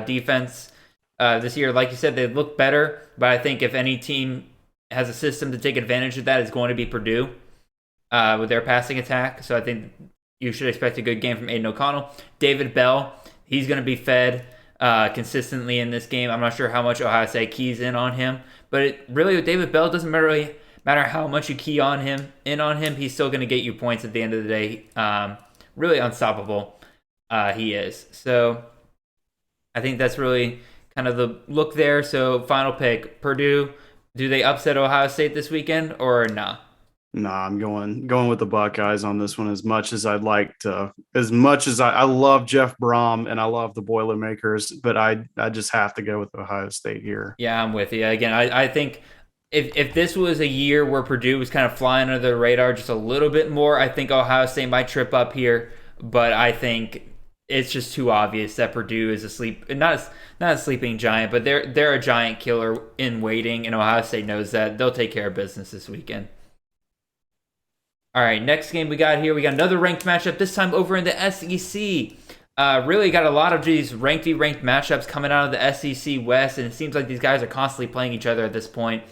defense this year. Like you said, they look better, but I think if any team has a system to take advantage of that, it's going to be Purdue with their passing attack. So I think you should expect a good game from Aiden O'Connell. David Bell, he's going to be fed consistently in this game. I'm not sure how much Ohio State keys in on him, but really with David Bell, it doesn't really matter how much you key on him, he's still going to get you points at the end of the day. Really unstoppable he is. So I think that's really kind of the look there. So final pick, Purdue. Do they upset Ohio State this weekend or nah? Nah, I'm going with the Buckeyes on this one as much as I'd like to. As much as I love Jeff Brom and I love the Boilermakers, but I just have to go with Ohio State here. Yeah, I'm with you. Again, I think if this was a year where Purdue was kind of flying under the radar just a little bit more, I think Ohio State might trip up here. But I think it's just too obvious that Purdue is not a sleeping giant, but they're a giant killer in waiting, and Ohio State knows that. They'll take care of business this weekend. All right, next game we got here. We got another ranked matchup, this time over in the SEC. Really got a lot of these ranked matchups coming out of the SEC West, and it seems like these guys are constantly playing each other at this point.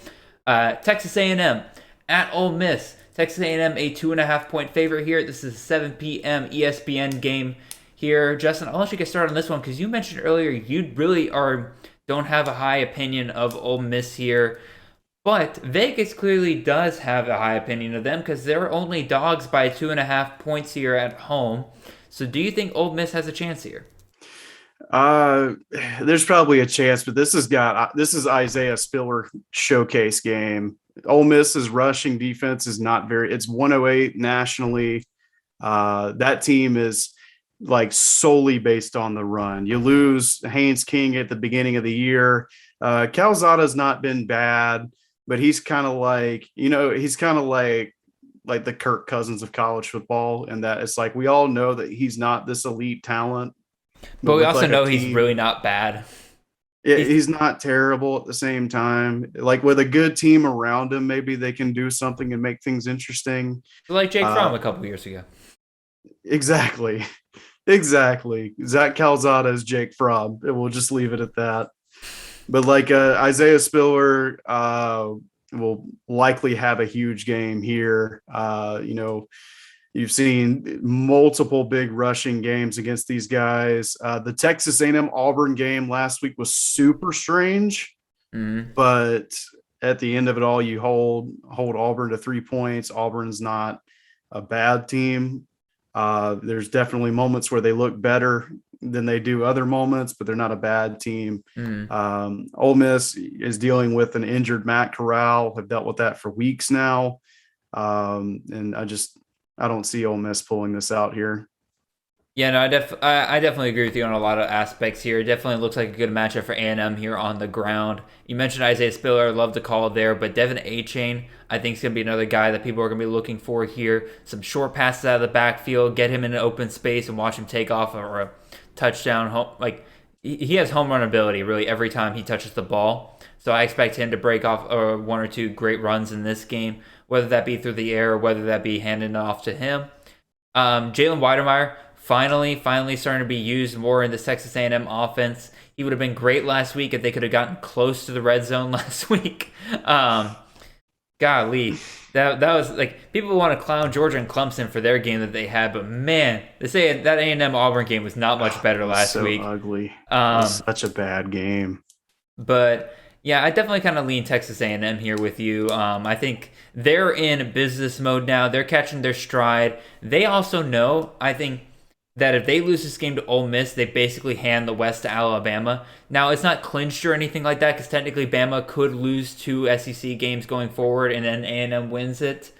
Texas A&M at Ole Miss. Texas A&M a 2.5-point favorite here. This is a 7 p.m. ESPN game here. Justin, I'll let you get started on this one because you mentioned earlier you really don't have a high opinion of Ole Miss here. But Vegas clearly does have a high opinion of them because they're only dogs by 2.5 points here at home. So do you think Ole Miss has a chance here? There's probably a chance, but this is Isaiah Spiller showcase game. Ole Miss's rushing defense is not it's 108 nationally. That team is like solely based on the run. You lose Haynes King at the beginning of the year. Calzada's not been bad, but he's kind of like the Kirk Cousins of college football, and that it's like we all know that he's not this elite talent. But we also know he's really not bad. Yeah, he's not terrible at the same time. Like with a good team around him, maybe they can do something and make things interesting. Like Jake Fromm a couple years ago. Exactly. Zach Calzada is Jake Fromm. We'll just leave it at that. But like Isaiah Spiller will likely have a huge game here. You've seen multiple big rushing games against these guys. The Texas A&M Auburn game last week was super strange, but at the end of it all, you hold Auburn to 3 points. Auburn's not a bad team. There's definitely moments where they look better than they do other moments, but they're not a bad team. Ole Miss is dealing with an injured Matt Corral. Have dealt with that for weeks now. And I don't see Ole Miss pulling this out here. Yeah, no, I definitely agree with you on a lot of aspects here. It definitely looks like a good matchup for A&M here on the ground. You mentioned Isaiah Spiller, love the call there, but Devin Achane, I think is going to be another guy that people are going to be looking for here. Some short passes out of the backfield, get him in an open space and watch him take off or a touchdown. Like he has home run ability really every time he touches the ball. So I expect him to break off one or two great runs in this game, whether that be through the air or whether that be handing it off to him. Jalen Weidemeyer, finally starting to be used more in the Texas A&M offense. He would have been great last week if they could have gotten close to the red zone last week. Golly, that was like people want to clown Georgia and Clemson for their game that they had, but man, they say that A&M Auburn game was not much better last week. Ugly. It was such a bad game. But yeah, I definitely kind of lean Texas A&M here with you. I think they're in business mode now. They're catching their stride. They also know, I think, that if they lose this game to Ole Miss, they basically hand the West to Alabama. Now, it's not clinched or anything like that because technically Bama could lose 2 SEC games going forward and then A&M wins it.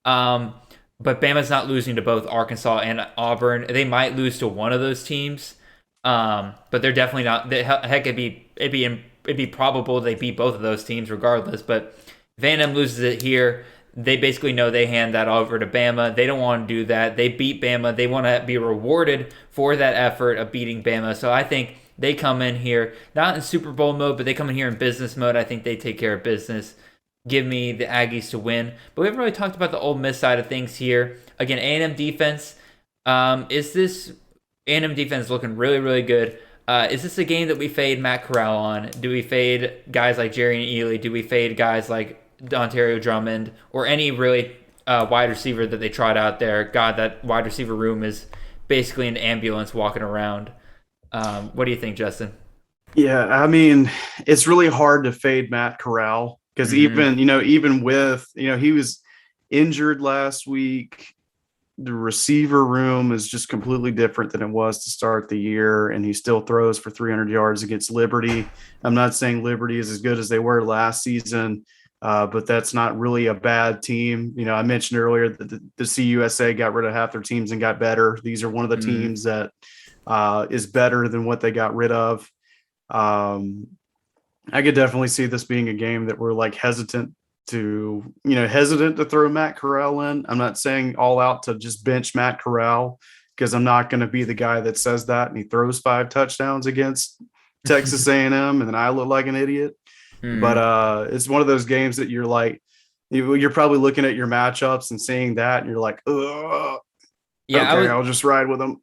But Bama's not losing to both Arkansas and Auburn. They might lose to one of those teams, but they're definitely not. Heck, it'd be probable they beat both of those teams regardless. But if A&M loses it here, they basically know they hand that over to Bama. They don't want to do that. They beat Bama. They want to be rewarded for that effort of beating Bama. So I think they come in here, not in Super Bowl mode, but they come in here in business mode. I think they take care of business. Give me the Aggies to win. But we haven't really talked about the Ole Miss side of things here. Again, A&M defense. Is this A&M defense looking really, really good? Is this a game that we fade Matt Corral on? Do we fade guys like Jerry and Ely? Do we fade guys like Dontario Drummond or any really wide receiver that they trot out there? God, that wide receiver room is basically an ambulance walking around. What do you think, Justin? Yeah, I mean, it's really hard to fade Matt Corral because even with, he was injured last week. The receiver room is just completely different than it was to start the year, and he still throws for 300 yards against Liberty. I'm not saying Liberty is as good as they were last season, but that's not really a bad team. I mentioned earlier that the CUSA got rid of half their teams and got better. These are one of the teams that is better than what they got rid of. I could definitely see this being a game that we're like hesitant hesitant to throw Matt Corral in. I'm not saying all out to just bench Matt Corral, because I'm not going to be the guy that says that and he throws 5 touchdowns against Texas A&M and then I look like an idiot. But it's one of those games that you're like, you're probably looking at your matchups and seeing that and you're like, ugh. Yeah, okay, I'll just ride with them.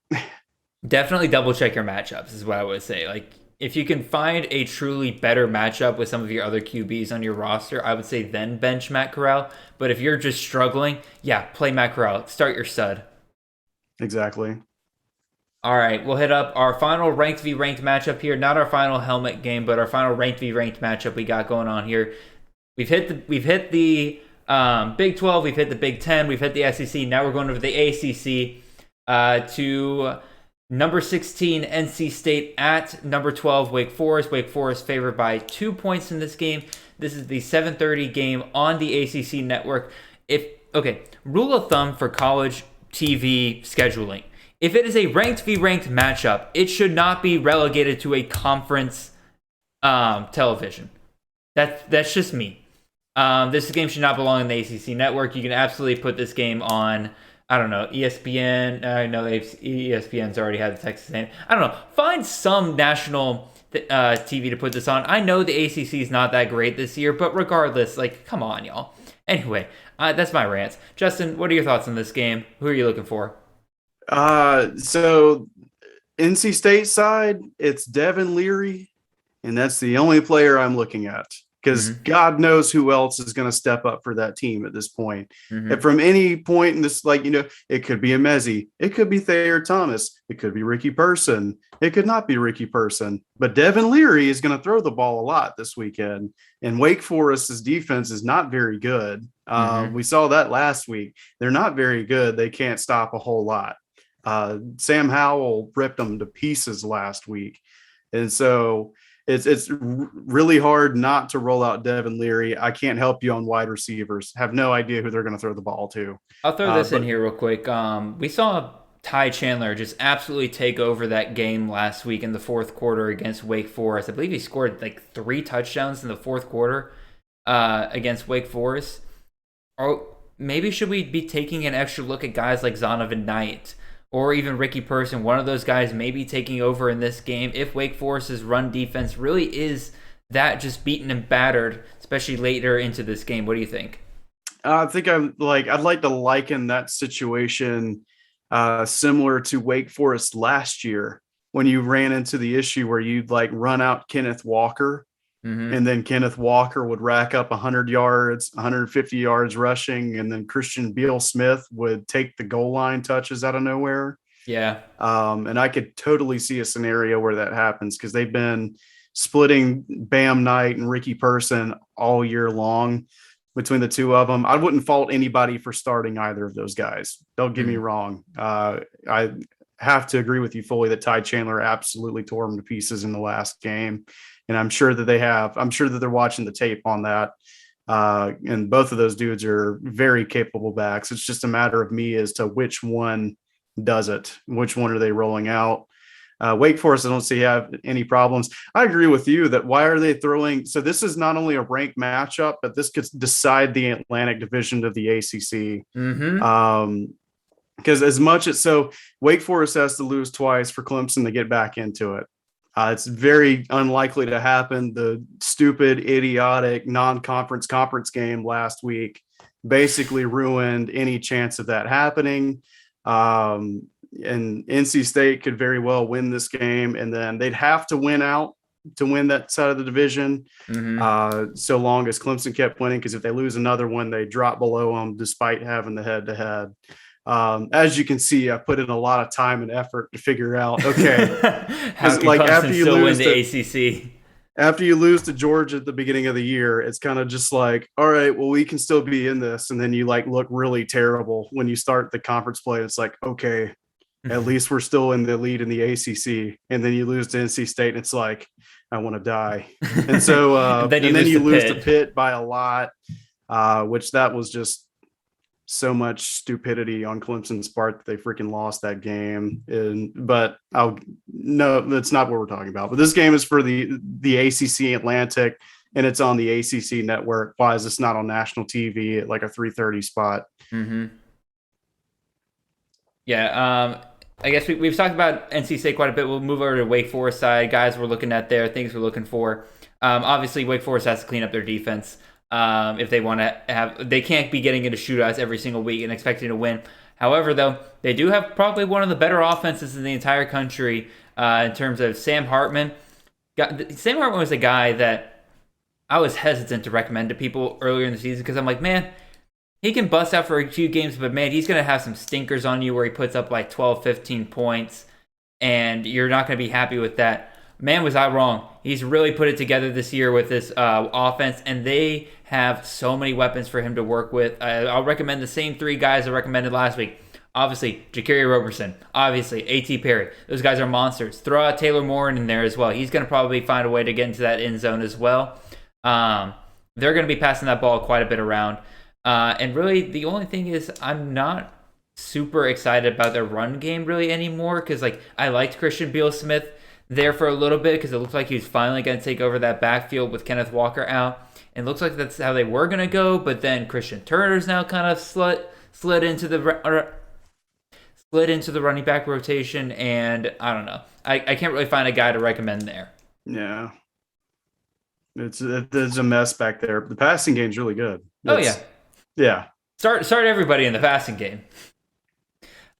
Definitely double check your matchups is what I would say. Like, if you can find a truly better matchup with some of your other QBs on your roster, I would say then bench Matt Corral. But if you're just struggling, yeah, play Matt Corral. Start your stud. Exactly. All right, we'll hit up our final ranked v ranked matchup here. Not our final helmet game, but our final ranked v ranked matchup we got going on here. We've hit the Big 12, we've hit the Big 10, we've hit the SEC. Now we're going over the ACC to number 16 NC State at number 12 Wake Forest. Wake Forest favored by 2 points in this game. This is the 7:30 game on the ACC network. Rule of thumb for college TV scheduling. If it is a ranked v ranked matchup, it should not be relegated to a conference television. That's just me. This game should not belong in the ACC network. You can absolutely put this game on, I don't know, ESPN. I know ESPN's already had the Texas A&M. I don't know. Find some national TV to put this on. I know the ACC is not that great this year, but regardless, like, come on, y'all. Anyway, that's my rants. Justin, what are your thoughts on this game? Who are you looking for? So NC State side, it's Devin Leary, and that's the only player I'm looking at, because God knows who else is going to step up for that team at this point. And from any point in this, it could be a Mezzi, it could be Thayer Thomas, it could be Ricky Person, it could not be Ricky Person, but Devin Leary is going to throw the ball a lot this weekend. And Wake Forest's defense is not very good. We saw that last week. They're not very good. They can't stop a whole lot. Sam Howell ripped them to pieces last week. And so it's really hard not to roll out Devin Leary. I can't help you on wide receivers. Have no idea who they're going to throw the ball to. I'll throw this in here real quick. We saw Ty Chandler just absolutely take over that game last week in the fourth quarter against Wake Forest. I believe he scored like 3 touchdowns in the fourth quarter against Wake Forest. Or maybe should we be taking an extra look at guys like Zonovan Knight or even Ricky Person, one of those guys maybe taking over in this game if Wake Forest's run defense really is that just beaten and battered, especially later into this game? What do you think? I think I'd like to liken that situation similar to Wake Forest last year when you ran into the issue where you'd run out Kenneth Walker, and then Kenneth Walker would rack up 100 yards, 150 yards rushing, and then Christian Beal-Smith would take the goal line touches out of nowhere. Yeah. And I could totally see a scenario where that happens, because they've been splitting Bam Knight and Ricky Person all year long between the two of them. I wouldn't fault anybody for starting either of those guys. Don't get me wrong. I have to agree with you fully that Ty Chandler absolutely tore them to pieces in the last game. And I'm sure that they're watching the tape on that. And both of those dudes are very capable backs. It's just a matter of me as to which one does it. Which one are they rolling out? Wake Forest, I don't see have any problems. I agree with you that why are they throwing? So this is not only a ranked matchup, but this could decide the Atlantic Division of the ACC. Because as much as Wake Forest has to lose twice for Clemson to get back into it. It's very unlikely to happen. The stupid, idiotic non-conference conference game last week basically ruined any chance of that happening. And NC State could very well win this game, and then they'd have to win out to win that side of the division. So long as Clemson kept winning, because if they lose another one, they drop below them despite having the head-to-head. As you can see, I put in a lot of time and effort to figure out, okay, after you lose the ACC, after you lose to Georgia at the beginning of the year, it's kind of just like, all right, well, we can still be in this. And then you look really terrible when you start the conference play. It's like, okay, at least we're still in the lead in the ACC. And then you lose to NC State, and it's like, I want to die. And so, then you lose to Pitt by a lot, which that was just so much stupidity on Clemson's part that they freaking lost that game. But no, that's not what we're talking about. But this game is for the ACC Atlantic. and it's on the ACC network. Why is this not on national TV at like a 3:30 spot? Mm-hmm. Yeah, I guess we've talked about NC State quite a bit. We'll move over to Wake Forest side. Guys we're looking at there, things we're looking for. Obviously, Wake Forest has to clean up their defense if they want to have. They can't be getting into shootouts every single week and expecting to win. However, though, they do have probably one of the better offenses in the entire country in terms of Sam Hartman. Sam Hartman was a guy that I was hesitant to recommend to people earlier in the season because I'm like, man, he can bust out for a few games, but man, he's going to have some stinkers on you where he puts up like 12, 15 points, and you're not going to be happy with that. Man, was I wrong. He's really put it together this year with this offense, and they have so many weapons for him to work with. I'll recommend the same three guys I recommended last week. Obviously, Ja'Carry Roberson. Obviously, A.T. Perry. Those guys are monsters. Throw out Taylor Morin in there as well. He's going to probably find a way to get into that end zone as well. They're going to be passing that ball quite a bit around. And really, the only thing is I'm not super excited about their run game really anymore because like I liked Christian Beal-Smith there for a little bit because it looked like he was finally going to take over that backfield with Kenneth Walker out. And it looks like that's how they were going to go, but then Christian Turner's now kind of slid into the running back rotation, and I don't know. I can't really find a guy to recommend there. Yeah. It's a mess back there. The passing game's really good. Yeah. Start everybody in the passing game.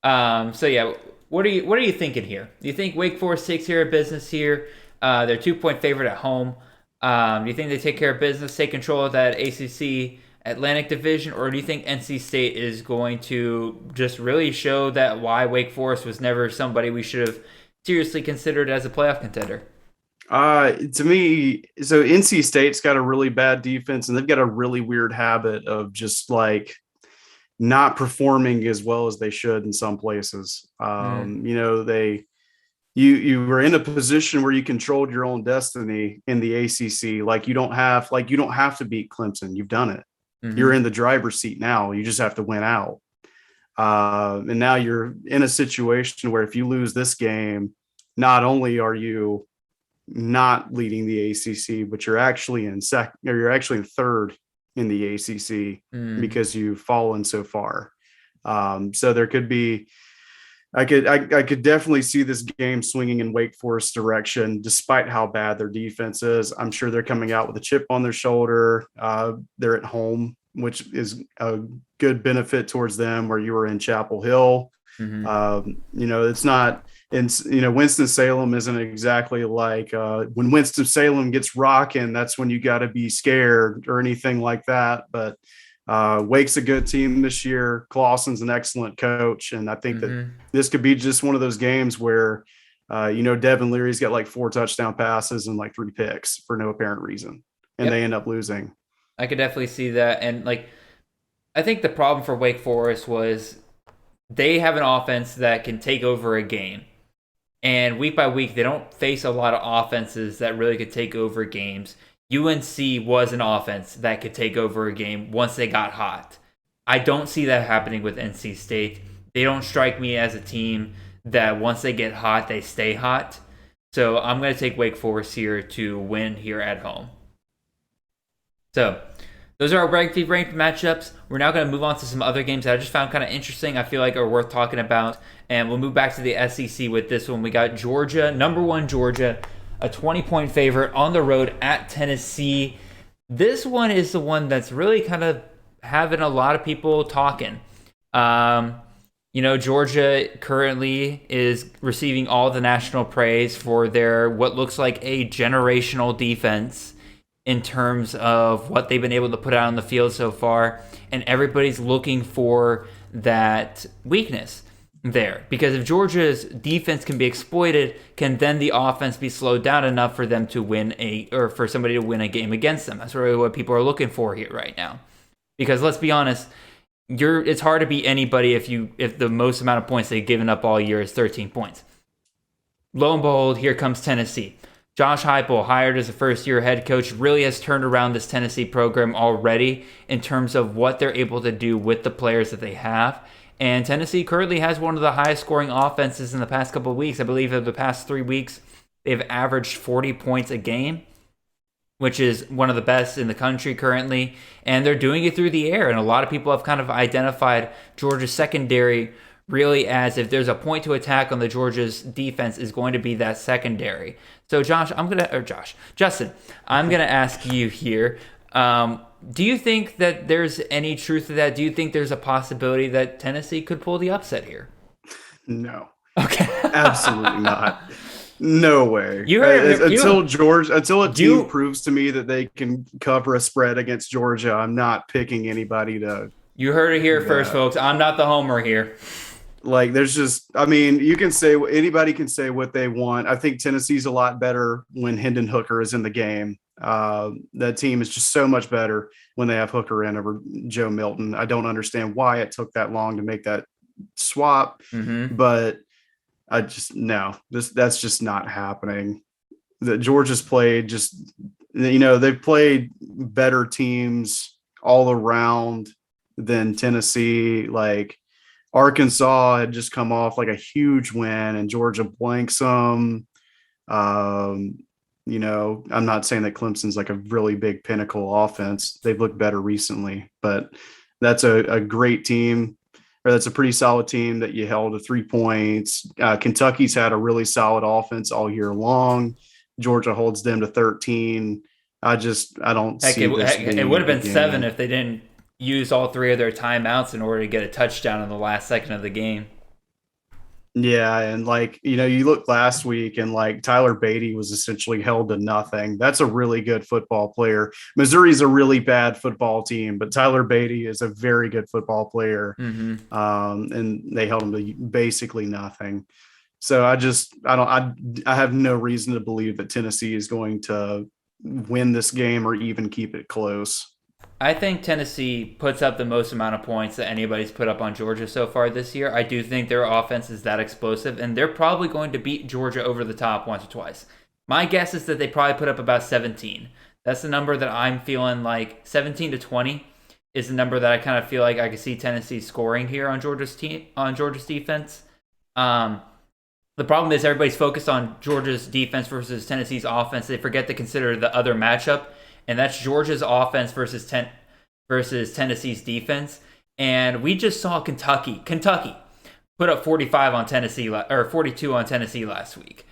So yeah, what are you thinking here? Do you think Wake Forest takes care of business here? They're 2-point favorite at home. Do you think they take care of business, take control of that ACC Atlantic Division, or do you think NC State is going to just really show that why Wake Forest was never somebody we should have seriously considered as a playoff contender? To me, so NC State's got a really bad defense, and they've got a really weird habit of just like not performing as well as they should in some places. You know, you were in a position where you controlled your own destiny in the ACC. Like you don't have to beat Clemson. You've done it. Mm-hmm. You're in the driver's seat now. You just have to win out. And now you're in a situation where if you lose this game, not only are you not leading the ACC, but you're actually in third in the ACC because you've fallen so far. So there could be, I could definitely see this game swinging in Wake Forest direction, despite how bad their defense is. I'm sure they're coming out with a chip on their shoulder. They're at home, which is a good benefit towards them where you were in Chapel Hill. Mm-hmm. You know, it's not, and you know, Winston-Salem isn't exactly like when Winston-Salem gets rocking, that's when you got to be scared or anything like that. But Wake's a good team this year. Clawson's an excellent coach. And I think that this could be just one of those games where, you know, Devin Leary's got like 4 touchdown passes and like 3 picks for no apparent reason. And they end up losing. I could definitely see that. And like, I think the problem for Wake Forest was they have an offense that can take over a game. And week by week, they don't face a lot of offenses that really could take over games. UNC was an offense that could take over a game once they got hot. I don't see that happening with NC State. They don't strike me as a team that once they get hot, they stay hot. So I'm going to take Wake Forest here to win here at home. So those are our ranked matchups. We're now going to move on to some other games that I just found kind of interesting. I feel like are worth talking about. And we'll move back to the SEC with this one. We got Georgia, number 1 Georgia, a 20-point favorite on the road at Tennessee. This one is the one that's really kind of having a lot of people talking. You know, Georgia currently is receiving all the national praise for their what looks like a generational defense in terms of what they've been able to put out on the field so far. And everybody's looking for that weakness there. Because if Georgia's defense can be exploited, can then the offense be slowed down enough for them to win for somebody to win a game against them? That's really what people are looking for here right now. Because let's be honest, it's hard to beat anybody if the most amount of points they've given up all year is 13 points. Lo and behold, here comes Tennessee. Josh Heupel, hired as a first-year head coach, really has turned around this Tennessee program already in terms of what they're able to do with the players that they have. And Tennessee currently has one of the highest-scoring offenses in the past couple of weeks. I believe in the past 3 weeks, they've averaged 40 points a game, which is one of the best in the country currently, and they're doing it through the air. And a lot of people have kind of identified Georgia's secondary really as if there's a point to attack on the Georgia's defense is going to be that secondary. So Justin, I'm going to ask you here. Do you think that there's any truth to that? Do you think there's a possibility that Tennessee could pull the upset here? No. Okay. Absolutely not. No way. Until a team proves to me that they can cover a spread against Georgia, I'm not picking anybody to. You heard it here first, folks. I'm not the homer here. Like, there's just, you can say, anybody can say what they want. I think Tennessee's a lot better when Hendon Hooker is in the game. That team is just so much better when they have Hooker in over Joe Milton. I don't understand why it took that long to make that swap, but that's just not happening. The Georgia's played they've played better teams all around than Tennessee. Like, Arkansas had just come off like a huge win and Georgia blanks them. I'm not saying that Clemson's like a really big pinnacle offense. They've looked better recently, but that's a great team, or that's a pretty solid team that you held to 3 points. Kentucky's had a really solid offense all year long. Georgia holds them to 13. I don't see this. It would have been 7 if they didn't use all 3 of their timeouts in order to get a touchdown in the last second of the game. Yeah, and you look last week and Tyler Beatty was essentially held to nothing. That's a really good football player. Missouri's a really bad football team, but Tyler Beatty is a very good football player. And they held him to basically nothing. So I have no reason to believe that Tennessee is going to win this game or even keep it close. I think Tennessee puts up the most amount of points that anybody's put up on Georgia so far this year. I do think their offense is that explosive, and they're probably going to beat Georgia over the top once or twice. My guess is that they probably put up about 17. That's the number that I'm feeling like 17 to 20 is the number that I kind of feel like I could see Tennessee scoring here on Georgia's defense. The problem is everybody's focused on Georgia's defense versus Tennessee's offense. They forget to consider the other matchup, and that's Georgia's offense versus Tennessee's defense. And we just saw Kentucky put up 45 on Tennessee or 42 on Tennessee last week.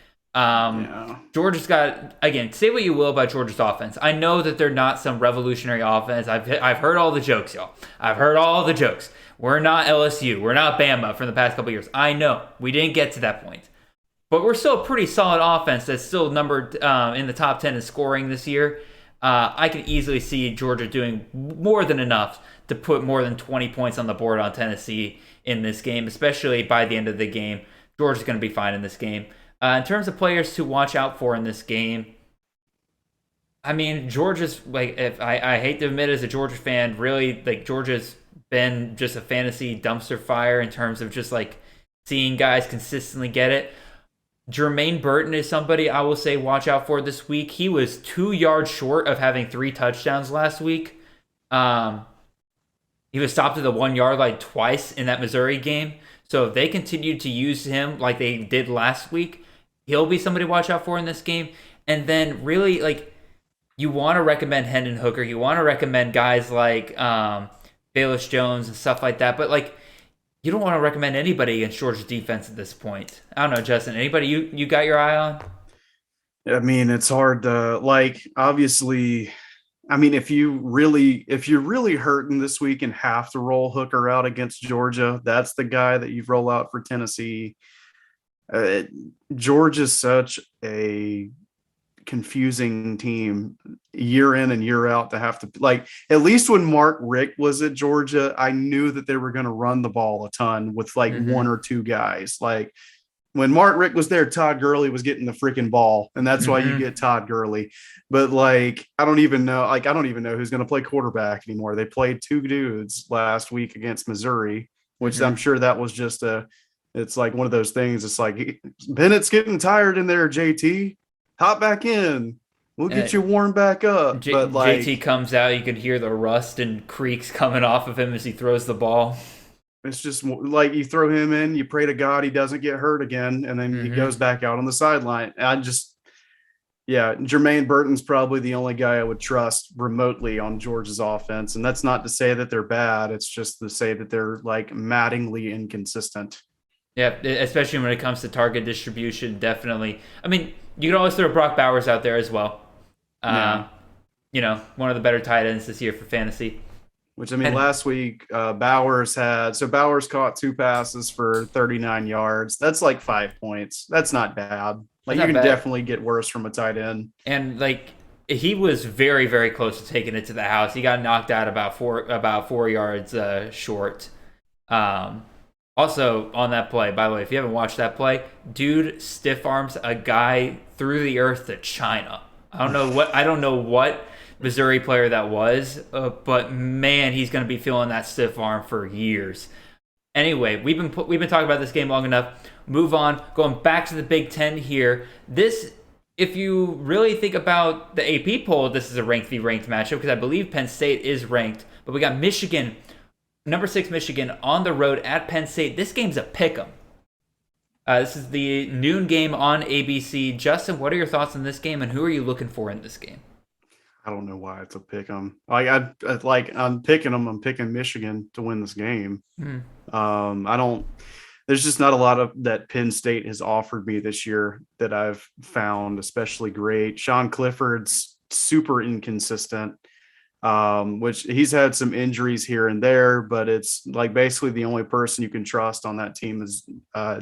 Georgia's got, again, say what you will about Georgia's offense. I know that they're not some revolutionary offense. I've heard all the jokes, y'all. I've heard all the jokes. We're not LSU. We're not Bama from the past couple of years. I know we didn't get to that point, but we're still a pretty solid offense that's still numbered in the top 10 in scoring this year. I can easily see Georgia doing more than enough to put more than 20 points on the board on Tennessee in this game, especially by the end of the game. Georgia's going to be fine in this game. In terms of players to watch out for in this game, Georgia's, if I hate to admit as a Georgia fan, really, Georgia's been just a fantasy dumpster fire in terms of just seeing guys consistently get it. Jermaine Burton is somebody I will say watch out for this week. He was 2 yards short of having 3 touchdowns last week. He was stopped at the 1 yard line twice in that Missouri game. So if they continue to use him like they did last week, he'll be somebody to watch out for in this game. And then really, you want to recommend Hendon Hooker. You want to recommend guys like Bayless Jones and stuff like that. But you don't want to recommend anybody against Georgia's defense at this point. I don't know, Justin. Anybody you got your eye on? It's hard to obviously. If you're really hurting this week and have to roll Hooker out against Georgia, that's the guy that you roll out for Tennessee. Georgia's such a confusing team year in and year out to have to at least when Mark Richt was at Georgia, I knew that they were going to run the ball a ton with one or two guys. When Mark Richt was there, Todd Gurley was getting the freaking ball, and that's why you get Todd Gurley. But I don't even know who's going to play quarterback anymore. They played 2 dudes last week against Missouri, which I'm sure that was just it's one of those things. It's Bennett's getting tired in there, JT. Hop back in. We'll get you warmed back up. But JT comes out, you can hear the rust and creaks coming off of him as he throws the ball. It's just you throw him in, you pray to God he doesn't get hurt again, and then he goes back out on the sideline. Yeah, Jermaine Burton's probably the only guy I would trust remotely on Georgia's offense. And that's not to say that they're bad. It's just to say that they're like maddeningly inconsistent. Yeah, especially when it comes to target distribution, definitely. I mean, you can always throw Brock Bowers out there as well. Yeah. One of the better tight ends this year for fantasy. Which, I mean, last week, Bowers caught 2 passes for 39 yards. That's like 5 points. That's not bad. Like, you can definitely get worse from a tight end. And, like, he was very, very close to taking it to the house. He got knocked out about 4 yards short. Also, on that play, by the way, if you haven't watched that play, dude stiff arms a guy through the earth to China. I don't know what Missouri player that was, but man, he's going to be feeling that stiff arm for years. Anyway, we've been talking about this game long enough. Move on. Going back to the Big Ten here. This, if you really think about the AP poll, this is a ranked v ranked matchup because I believe Penn State is ranked, but we got Michigan, number 6 Michigan on the road at Penn State. This game's a pick'em. This is the noon game on ABC. Justin, what are your thoughts on this game, and who are you looking for in this game? I don't know why it's a pick 'em. I'm picking them. I'm picking Michigan to win this game. There's just not a lot of that Penn State has offered me this year that I've found especially great. Sean Clifford's super inconsistent, which he's had some injuries here and there, but it's like basically the only person you can trust on that team is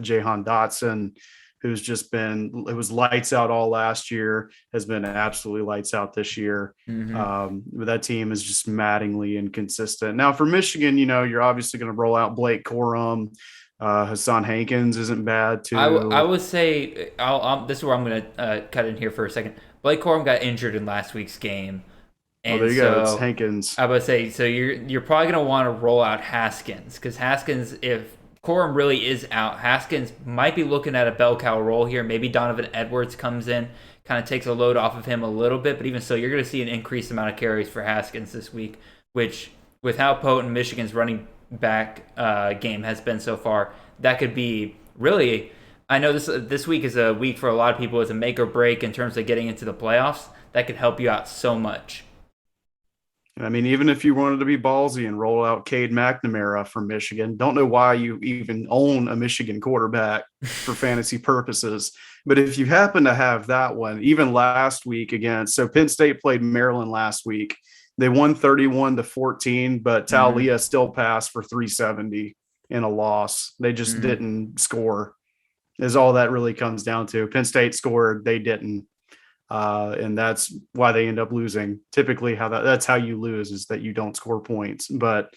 Jahan Dotson, who's just been, it was lights out all last year, has been absolutely lights out this year. But that team is just maddeningly inconsistent. Now for Michigan, you're obviously going to roll out Blake Corum. Hassan Hankins isn't bad too. I would say, this is where I'm going to cut in here for a second. Blake Corum got injured in last week's game. And there you go. It's Hankins. I would say, so you're probably going to want to roll out Haskins, because Haskins, if Corum really is out, Haskins might be looking at a bell cow role here. Maybe Donovan Edwards comes in, kind of takes a load off of him a little bit, but even so, you're going to see an increased amount of carries for Haskins this week, which, with how potent Michigan's running back game has been so far, that could be really, I know this week is a week for a lot of people, is a make or break in terms of getting into the playoffs. That could help you out so much. I mean, even if you wanted to be ballsy and roll out Cade McNamara from Michigan, don't know why you even own a Michigan quarterback for fantasy purposes. But if you happen to have that one, even last week so Penn State played Maryland last week. They won 31-14, but Talia still passed for 370 in a loss. They just didn't score, is all that really comes down to. Penn State scored, they didn't. And that's why they end up losing. Typically that's how you lose, is that you don't score points. But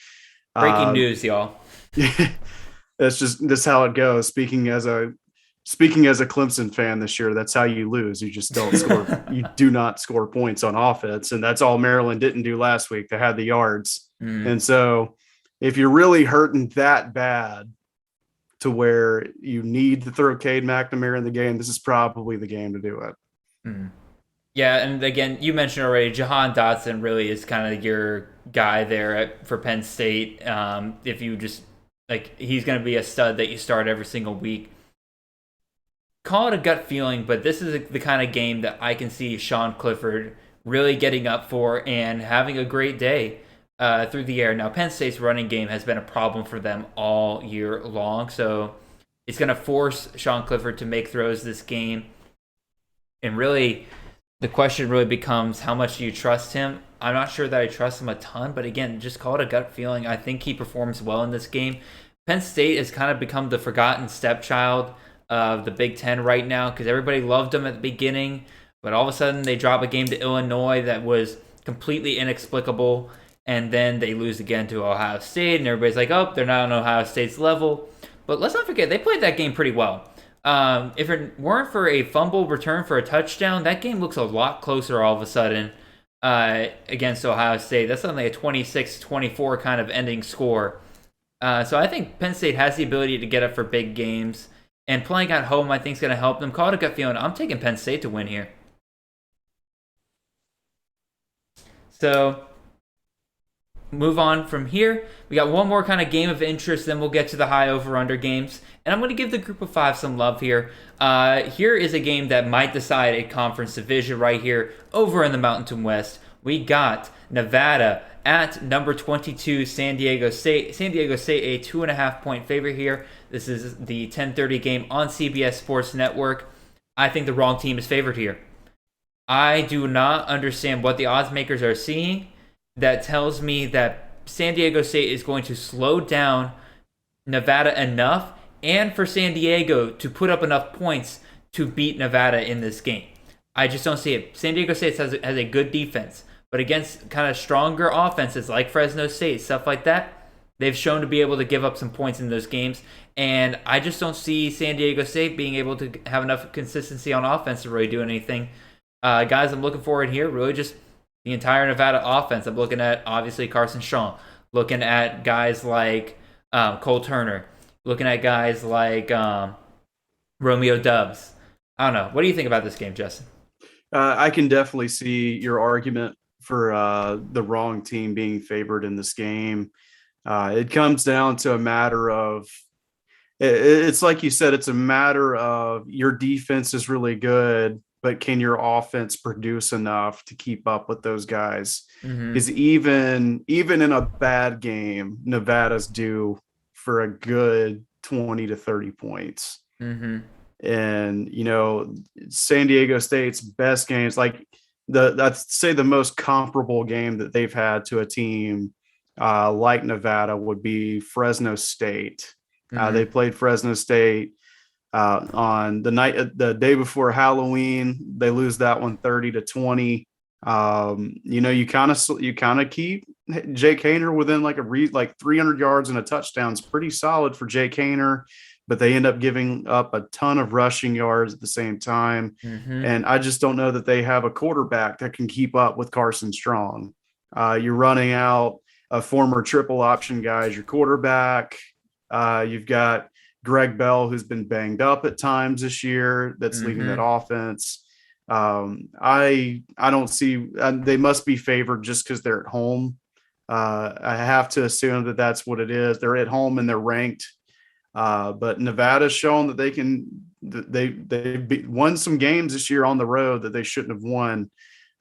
breaking news, y'all. That's how it goes. Speaking as a Clemson fan this year, that's how you lose. You just don't score. You do not score points on offense. And that's all Maryland didn't do last week. They had the yards. And so if you're really hurting that bad to where you need to throw Cade McNamara in the game, this is probably the game to do it. Yeah, and again, you mentioned already, Jahan Dotson really is kind of your guy there for Penn State. If you just, he's going to be a stud that you start every single week. Call it a gut feeling, but this is the kind of game that I can see Sean Clifford really getting up for and having a great day through the air. Now, Penn State's running game has been a problem for them all year long, so it's going to force Sean Clifford to make throws this game. And really, the question really becomes, how much do you trust him? I'm not sure that I trust him a ton, but again, just call it a gut feeling. I think he performs well in this game. Penn State has kind of become the forgotten stepchild of the Big Ten right now, because everybody loved them at the beginning, but all of a sudden they drop a game to Illinois that was completely inexplicable, and then they lose again to Ohio State, and everybody's like, oh, they're not on Ohio State's level. But let's not forget, they played that game pretty well. If it weren't for a fumble return for a touchdown, that game looks a lot closer all of a sudden against Ohio State. That's something like a 26-24 kind of ending score. So I think Penn State has the ability to get up for big games, and playing at home I think is going to help them. Call it a gut feeling. I'm taking Penn State to win here. So move on from here. We got one more kind of game of interest, then we'll get to the high over-under games. And I'm going to give the group of 5 some love here. Here is a game that might decide a conference division right here over in the Mountain West. We got Nevada at number 22, San Diego State. San Diego State, a 2.5-point favorite here. This is the 10:30 game on CBS Sports Network. I think the wrong team is favored here. I do not understand what the odds makers are seeing that tells me that San Diego State is going to slow down Nevada enough and for San Diego to put up enough points to beat Nevada in this game. I just don't see it. San Diego State has a good defense, but against kind of stronger offenses like Fresno State, stuff like that, they've shown to be able to give up some points in those games. And I just don't see San Diego State being able to have enough consistency on offense to really do anything. Guys, I'm looking forward here, really just the entire Nevada offense. I'm looking at, obviously, Carson Strong, looking at guys like Cole Turner, looking at guys like Romeo Dubs. I don't know. What do you think about this game, Justin? I can definitely see your argument for the wrong team being favored in this game. It comes down to a matter of, it's like you said, it's a matter of your defense is really good, but can your offense produce enough to keep up with those guys? Because even in a bad game, Nevada's due for a good 20 to 30 points. And, you know, San Diego State's best games, like I'd say the most comparable game that they've had to a team like Nevada would be Fresno State. They played Fresno State on the day before Halloween. They lose that one 30-20. You know, you kind of keep Jake Haener within like 300 yards and a touchdown. It's pretty solid for Jake Haener, but they end up giving up a ton of rushing yards at the same time. And I just don't know that they have a quarterback that can keep up with Carson Strong. You're running out a former triple option guy as your quarterback. You've got Greg Bell, who's been banged up at times this year, that's leading that offense. I don't see, they must be favored just because they're at home. I have to assume that that's what it is. They're at home and they're ranked. But Nevada's shown that they've won some games this year on the road that they shouldn't have won.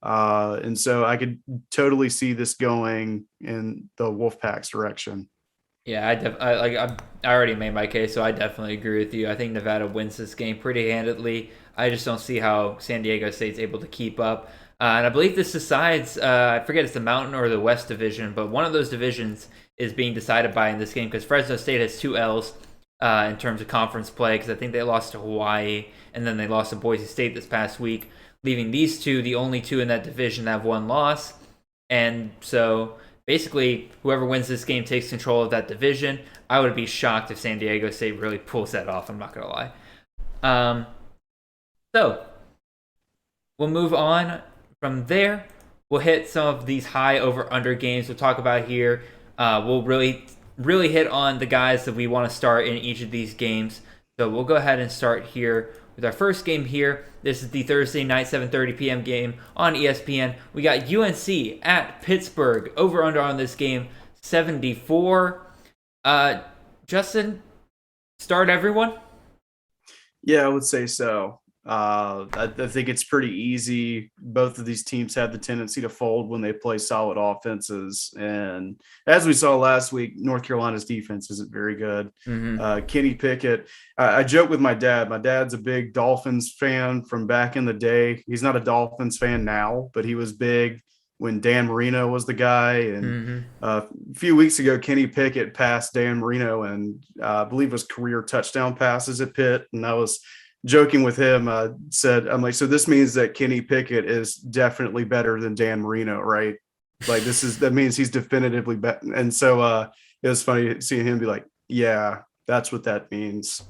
And so I could totally see this going in the Wolfpack's direction. Yeah, I already made my case, so I definitely agree with you. I think Nevada wins this game pretty handedly. I just don't see how San Diego State's able to keep up. And I believe this decides, I forget it's the Mountain or the West Division, but one of those divisions is being decided by in this game because Fresno State has 2 L's in terms of conference play, because I think they lost to Hawaii and then they lost to Boise State this past week, leaving these two the only 2 in that division that have 1 loss. And so basically, whoever wins this game takes control of that division. I would be shocked if San Diego State really pulls that off. I'm not going to lie. So we'll move on from there. We'll hit some of these high over-under games we'll talk about here. We'll really hit on the guys that we want to start in each of these games. So we'll go ahead and start here with our first game here. This is the Thursday night 7:30 p.m. game on ESPN. We got UNC at Pittsburgh. Over-under on this game, 74. Justin, start everyone? Yeah, I would say so. I think it's pretty easy. Both of these teams have the tendency to fold when they play solid offenses. And as we saw last week, North Carolina's defense isn't very good. Kenny Pickett, I joke with my dad. My dad's a big Dolphins fan from back in the day. He's not a Dolphins fan now, but he was big when Dan Marino was the guy. And a few weeks ago, Kenny Pickett passed Dan Marino and I believe it was career touchdown passes at Pitt. And I was joking with him, I'm like, so this means that Kenny Pickett is definitely better than Dan Marino, right? Like that means he's definitively better. And so it was funny seeing him be like, yeah, that's what that means.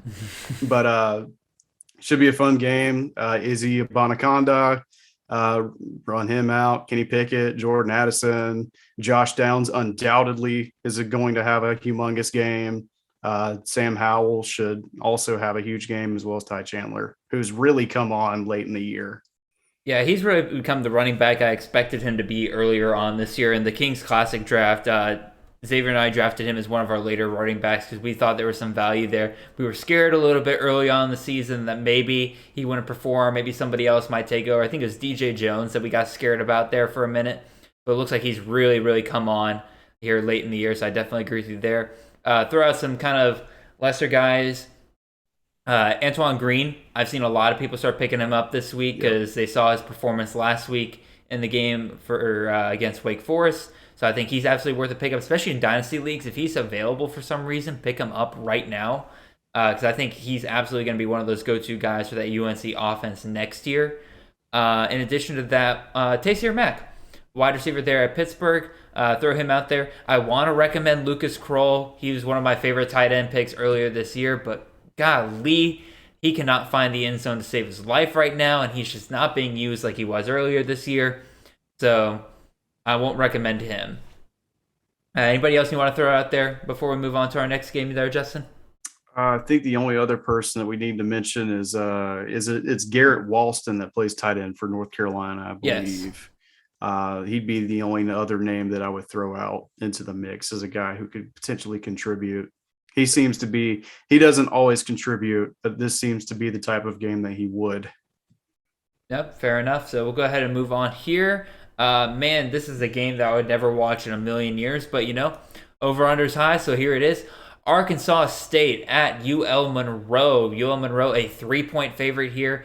But should be a fun game. Izzy Abanaconda, run him out. Kenny Pickett, Jordan Addison, Josh Downs undoubtedly is going to have a humongous game. Sam Howell should also have a huge game, as well as Ty Chandler, who's really come on late in the year. Yeah, he's really become the running back I expected him to be earlier on this year in the Kings Classic draft. Xavier and I drafted him as one of our later running backs because we thought there was some value there. We were scared a little bit early on in the season that maybe he wouldn't perform, maybe somebody else might take over. I think it was DJ Jones that we got scared about there for a minute, but it looks like he's really, really come on here late in the year, so I definitely agree with you there. Throw out some kind of lesser guys. Antoine Green, I've seen a lot of people start picking him up this week because they saw his performance last week in the game for against Wake Forest. So I think he's absolutely worth a pickup, especially in dynasty leagues. If he's available for some reason, pick him up right now because I think he's absolutely going to be one of those go-to guys for that UNC offense next year. In addition to that, Taysier Mack, wide receiver there at Pittsburgh. Throw him out there. I want to recommend Lucas Kroll. He was one of my favorite tight end picks earlier this year, but golly, he cannot find the end zone to save his life right now, and he's just not being used like he was earlier this year. So I won't recommend him. Anybody else you want to throw out there before we move on to our next game there, Justin? I think the only other person that we need to mention is it's Garrett Walston that plays tight end for North Carolina, I believe. Yes. He'd be the only other name that I would throw out into the mix as a guy who could potentially contribute. He doesn't always contribute, but this seems to be the type of game that he would. Yep, fair enough. So we'll go ahead and move on here. Man, this is a game that I would never watch in a million years, but over-under's high, so here it is. Arkansas State at UL Monroe. UL Monroe, a 3-point favorite here.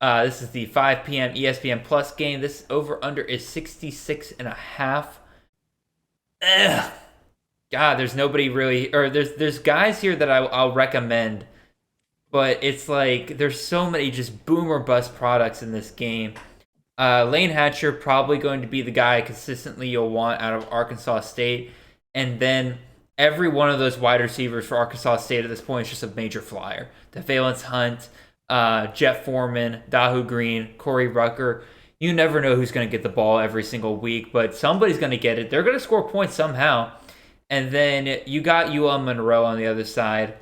This is the 5 p.m. ESPN Plus game. This over-under is 66.5. Ugh. God, there's nobody really, or there's guys here that I'll recommend, but it's like there's so many just boom or bust products in this game. Lane Hatcher probably going to be the guy consistently you'll want out of Arkansas State, and then every one of those wide receivers for Arkansas State at this point is just a major flyer. DeValence Hunt, Jet Foreman, Dahu Green, Corey Rucker. You never know who's going to get the ball every single week, but somebody's going to get it. They're going to score points somehow. And then you got UL Monroe on the other side.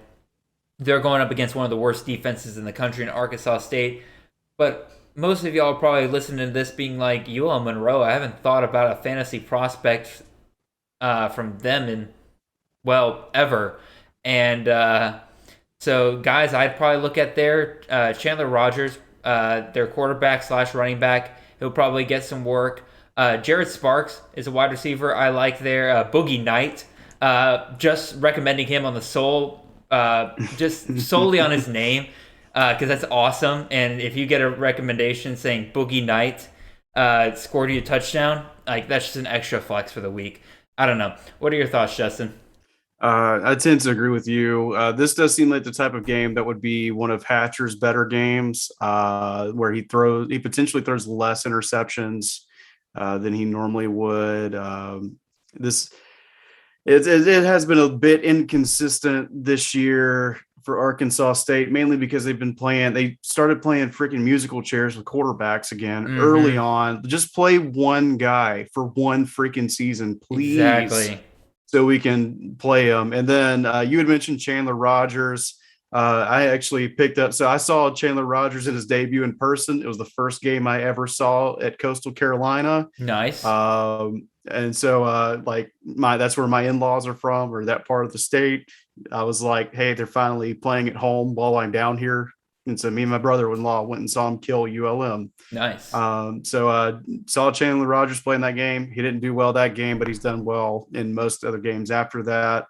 They're going up against one of the worst defenses in the country in Arkansas State. But most of y'all are probably listening to this being like, UL Monroe, I haven't thought about a fantasy prospect from them in, ever. And so, guys, I'd probably look at their Chandler Rogers, their quarterback / running back. He'll probably get some work. Jared Sparks is a wide receiver I like there. Boogie Knight. Just recommending him on the just solely on his name, because that's awesome. And if you get a recommendation saying Boogie Knight scored you a touchdown, like that's just an extra flex for the week. I don't know. What are your thoughts, Justin? I tend to agree with you. This does seem like the type of game that would be one of Hatcher's better games, where he potentially throws less interceptions than he normally would. It has been a bit inconsistent this year for Arkansas State, mainly because they started playing freaking musical chairs with quarterbacks again early on. Just play one guy for one freaking season, please. Exactly. So we can play them. And then you had mentioned Chandler Rogers. I actually picked up. So I saw Chandler Rogers in his debut in person. It was the first game I ever saw at Coastal Carolina. Nice. And so that's where my in-laws are from, or that part of the state. I was like, hey, they're finally playing at home while I'm down here. And so me and my brother-in-law went and saw him kill ULM. Nice. So saw Chandler Rogers play in that game. He didn't do well that game, but he's done well in most other games after that.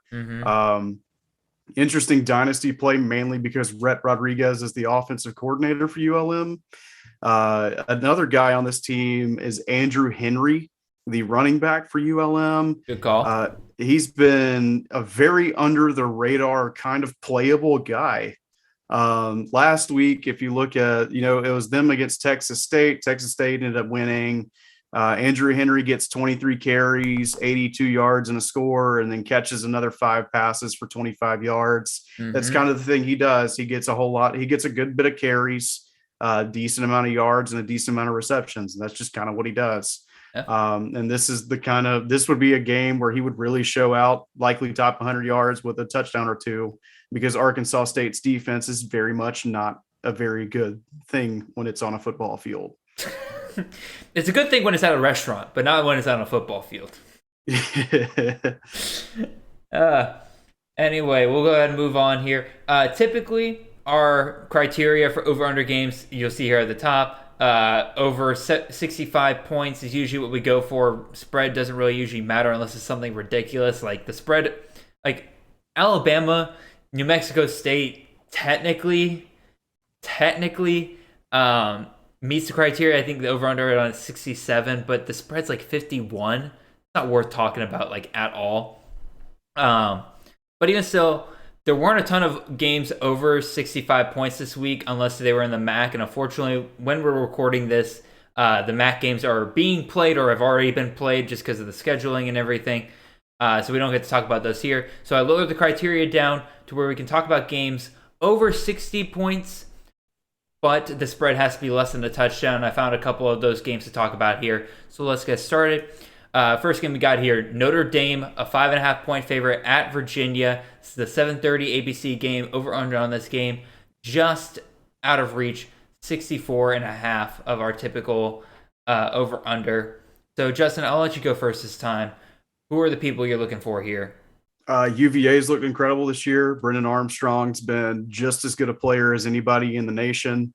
Interesting dynasty play, mainly because Rhett Rodriguez is the offensive coordinator for ULM. Another guy on this team is Andrew Henry, the running back for ULM. Good call. He's been a very under the radar kind of playable guy. Last week, if you look at, it was them against Texas State. Texas State ended up winning. Andrew Henry gets 23 carries, 82 yards and a score, and then catches another 5 passes for 25 yards. That's kind of the thing he does. He gets a whole lot. He gets a good bit of carries, decent amount of yards, and a decent amount of receptions. And that's just kind of what he does. Yeah. And this would be a game where he would really show out, likely top 100 yards with a touchdown or two, because Arkansas State's defense is very much not a very good thing when it's on a football field. It's a good thing when it's at a restaurant, but not when it's on a football field. Anyway, we'll go ahead and move on here. Typically, our criteria for over-under games, you'll see here at the top. Over 65 points is usually what we go for. Spread doesn't really usually matter unless it's something ridiculous. Like the spread, like Alabama, New Mexico State, technically meets the criteria. I think the over-under on 67, but the spread's like 51. It's not worth talking about like at all. But even still, there weren't a ton of games over 65 points this week unless they were in the MAC. And unfortunately, when we're recording this, the MAC games are being played or have already been played just because of the scheduling and everything. So we don't get to talk about those here. So I lowered the criteria down to where we can talk about games over 60 points, but the spread has to be less than a touchdown. I found a couple of those games to talk about here. So let's get started. First game we got here, Notre Dame, a 5.5 point favorite at Virginia. This is the 7:30 ABC game. Over under on this game, just out of reach, 64.5 of our typical over under. So Justin, I'll let you go first this time. Who are the people you're looking for here? UVA's looked incredible this year. Brennan Armstrong's been just as good a player as anybody in the nation.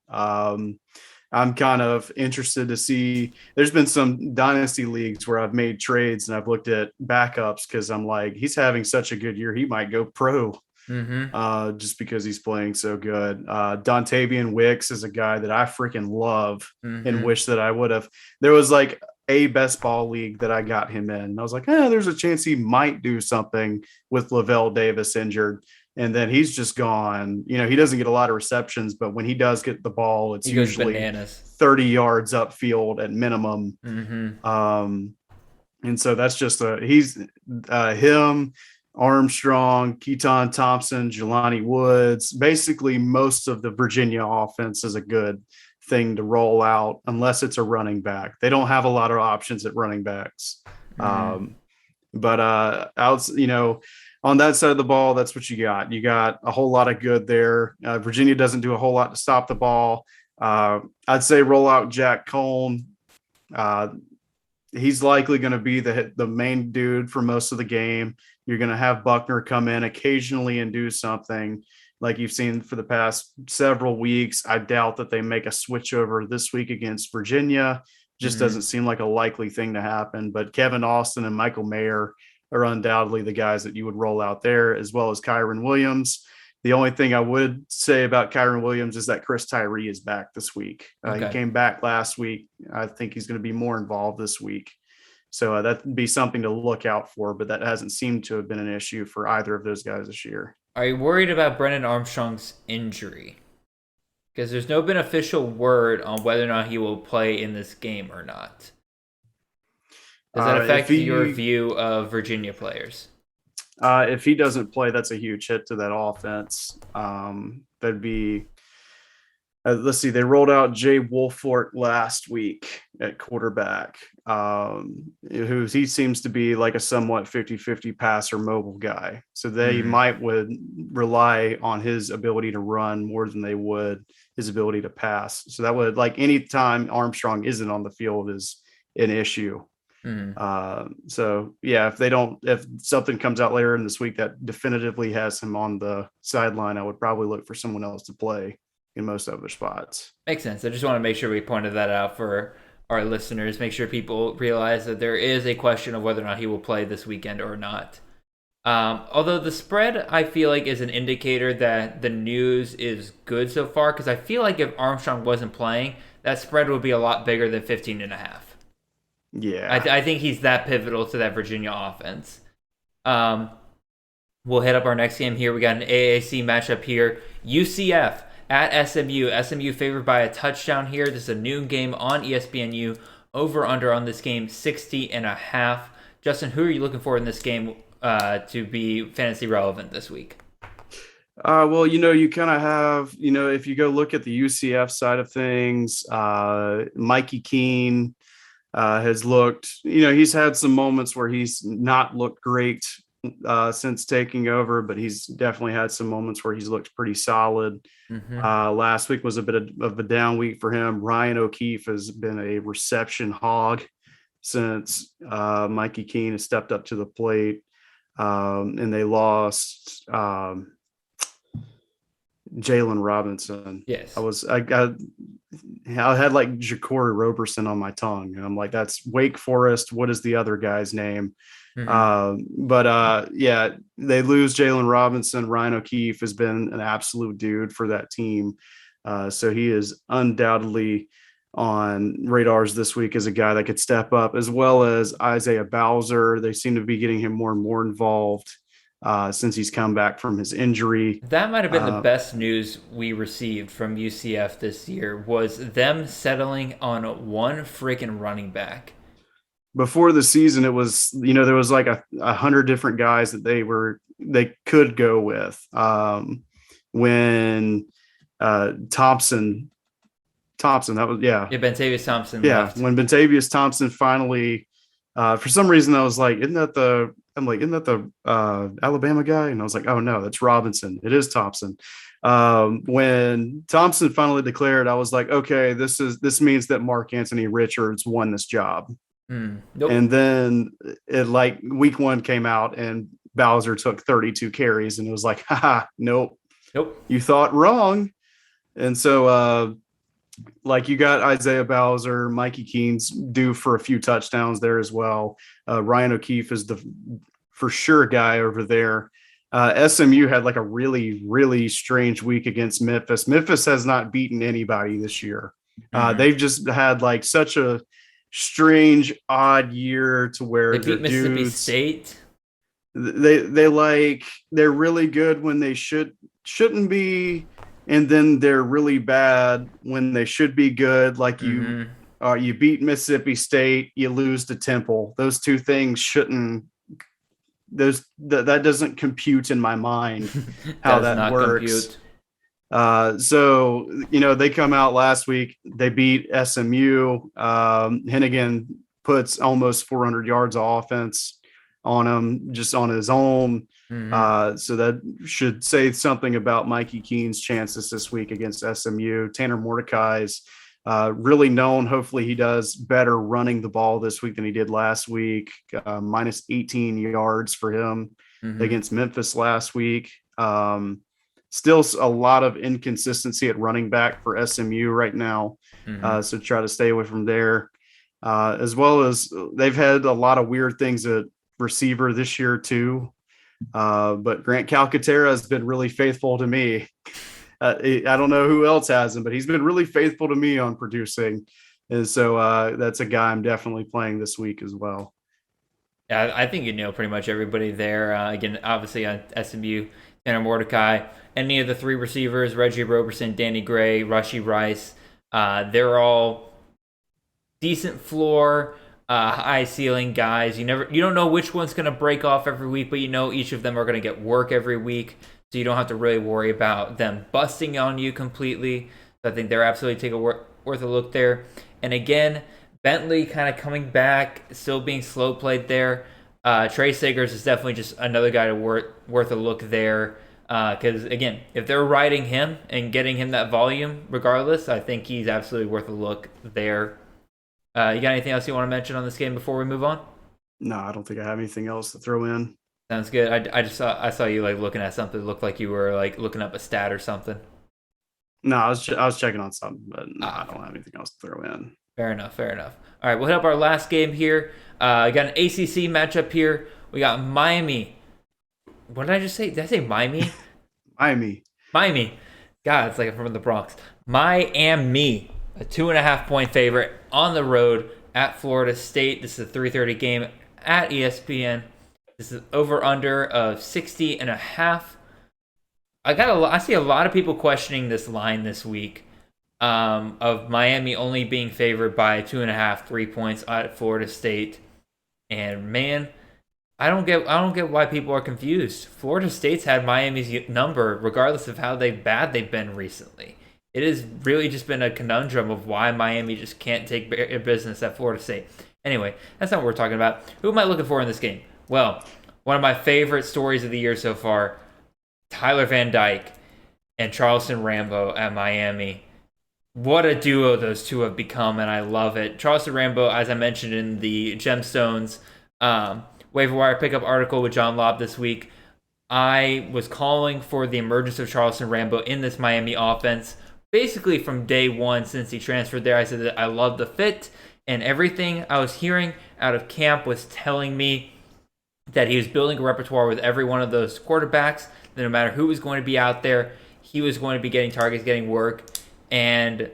I'm kind of interested to see. There's been some dynasty leagues where I've made trades and I've looked at backups because I'm like, he's having such a good year. He might go pro just because he's playing so good. Dontavian Wicks is a guy that I freaking love and wish that I would have. There was like a best ball league that I got him in. I was like, there's a chance he might do something with Lavelle Davis injured. And then he's just gone. You know, he doesn't get a lot of receptions, but when he does get the ball, it's usually 30 yards upfield at minimum. And so that's just him, Armstrong, Keaton Thompson, Jelani Woods. Basically, most of the Virginia offense is a good thing to roll out unless it's a running back. They don't have a lot of options at running backs. On that side of the ball, that's what you got. You got a whole lot of good there. Virginia doesn't do a whole lot to stop the ball. I'd say roll out Jack Cohn. He's likely going to be the main dude for most of the game. You're going to have Buckner come in occasionally and do something like you've seen for the past several weeks. I doubt that they make a switch over this week against Virginia. Just doesn't seem like a likely thing to happen. But Kevin Austin and Michael Mayer are undoubtedly the guys that you would roll out there, as well as Kyron Williams. The only thing I would say about Kyron Williams is that Chris Tyree is back this week. He came back last week. I think he's going to be more involved this week. So that'd be something to look out for, but that hasn't seemed to have been an issue for either of those guys this year. Are you worried about Brennan Armstrong's injury? Because there's no been official word on whether or not he will play in this game or not. Does that affect your view of Virginia players? If he doesn't play, that's a huge hit to that offense. That'd be, let's see, they rolled out Jay Wolfort last week at quarterback, he seems to be like a somewhat 50-50 passer mobile guy. So they would rely on his ability to run more than they would his ability to pass. So that would, like, any time Armstrong isn't on the field is an issue. So yeah, if something comes out later in this week that definitively has him on the sideline, I would probably look for someone else to play in most other spots. Makes sense. I just want to make sure we pointed that out for our listeners, make sure people realize that there is a question of whether or not he will play this weekend or not. Although the spread, I feel like, is an indicator that the news is good so far, because I feel like if Armstrong wasn't playing, that spread would be a lot bigger than 15.5. Yeah, I think he's that pivotal to that Virginia offense. We'll hit up our next game here. We got an AAC matchup here. UCF at SMU. SMU favored by a touchdown here. This is a noon game on ESPNU. Over under on this game, 60.5. Justin, who are you looking for in this game to be fantasy relevant this week? Well, you kind of have, if you go look at the UCF side of things, Mikey Keene has looked, he's had some moments where he's not looked great. since taking over, but he's definitely had some moments where he's looked pretty solid. Mm-hmm. Last week was a bit of a down week for him. Ryan O'Keefe has been a reception hog since Mikey Keene has stepped up to the plate. And they lost Jalen Robinson. Yes. I had like Ja'Cory Roberson on my tongue, and I'm like, that's Wake Forest. What is the other guy's name? Mm-hmm. Yeah, they lose Jalen Robinson. Ryan O'Keefe has been an absolute dude for that team. So he is undoubtedly on radars this week as a guy that could step up, as well as Isaiah Bowser. They seem to be getting him more and more involved since he's come back from his injury. That might have been the best news we received from UCF this year, was them settling on one freaking running back. Before the season, it was, there was like 100 different guys that they could go with. When Thompson, that was, yeah, Bentavious Thompson left. When Bentavious Thompson finally, for some reason, I was like, isn't that the Alabama guy? And I was like, oh no, that's Robinson. It is Thompson. When Thompson finally declared, I was like, okay, this means that Mark Anthony Richards won this job. Nope. And then week one came out and Bowser took 32 carries, and it was like, haha, nope, you thought wrong. And so, you got Isaiah Bowser, Mikey Keene's due for a few touchdowns there as well. Ryan O'Keefe is the for sure guy over there. SMU had like a really, really strange week against Memphis. Memphis has not beaten anybody this year. They've just had like such a strange, odd year to where they beat Mississippi State. They're really good when they shouldn't be, and then they're really bad when they should be good. Like you beat Mississippi State, you lose to Temple. Those two things shouldn't. That doesn't compute in my mind how that works. So they come out last week. They beat SMU. Hennigan puts almost 400 yards of offense on him just on his own. So that should say something about Mikey Keene's chances this week against SMU. Tanner Mordecai's really known. Hopefully he does better running the ball this week than he did last week. Minus 18 yards for him against Memphis last week. Still a lot of inconsistency at running back for SMU right now. So try to stay away from there. As well as they've had a lot of weird things at receiver this year too. But Grant Calcaterra has been really faithful to me. I don't know who else has him, but he's been really faithful to me on producing. And so that's a guy I'm definitely playing this week as well. Yeah, I think you know pretty much everybody there. Again, obviously on SMU, Tanner Mordecai, any of the three receivers, Reggie Roberson, Danny Gray, Rashee Rice, they're all decent floor, high ceiling guys. You don't know which one's going to break off every week, but each of them are going to get work every week, so you don't have to really worry about them busting on you completely. So I think they're absolutely worth a look there. And again, Bentley kind of coming back, still being slow played there. Trey Sagers is definitely just another guy worth a look there. Because, again, if they're riding him and getting him that volume regardless, I think he's absolutely worth a look there. You got anything else you want to mention on this game before we move on? No, I don't think I have anything else to throw in. Sounds good. I saw you looking at something that looked like you were looking up a stat or something. No, I was checking on something, but no, I don't have anything else to throw in. Fair enough. All right, we'll hit up our last game here. We got an ACC matchup here. We got Miami. What did I just say? Did I say Miami? Miami. God, it's like I'm from the Bronx. Miami, a 2.5-point favorite on the road at Florida State. This is a 3:30 game at ESPN. This is over/under of 60.5. I see a lot of people questioning this line this week of Miami only being favored by 2.5, 3 points at Florida State. And man, I don't get why people are confused. Florida State's had Miami's number regardless of how bad they've been recently. It has really just been a conundrum of why Miami just can't take business at Florida State. Anyway, that's not what we're talking about. Who am I looking for in this game? Well, one of my favorite stories of the year so far, Tyler Van Dyke and Charleston Rambo at Miami. What a duo those two have become, and I love it. Charleston Rambo, as I mentioned in the Gemstones waiver wire pickup article with John Lobb this week, I was calling for the emergence of Charleston Rambo in this Miami offense. Basically from day one since he transferred there, I said that I love the fit, and everything I was hearing out of camp was telling me that he was building a repertoire with every one of those quarterbacks, that no matter who was going to be out there, he was going to be getting targets, getting work. And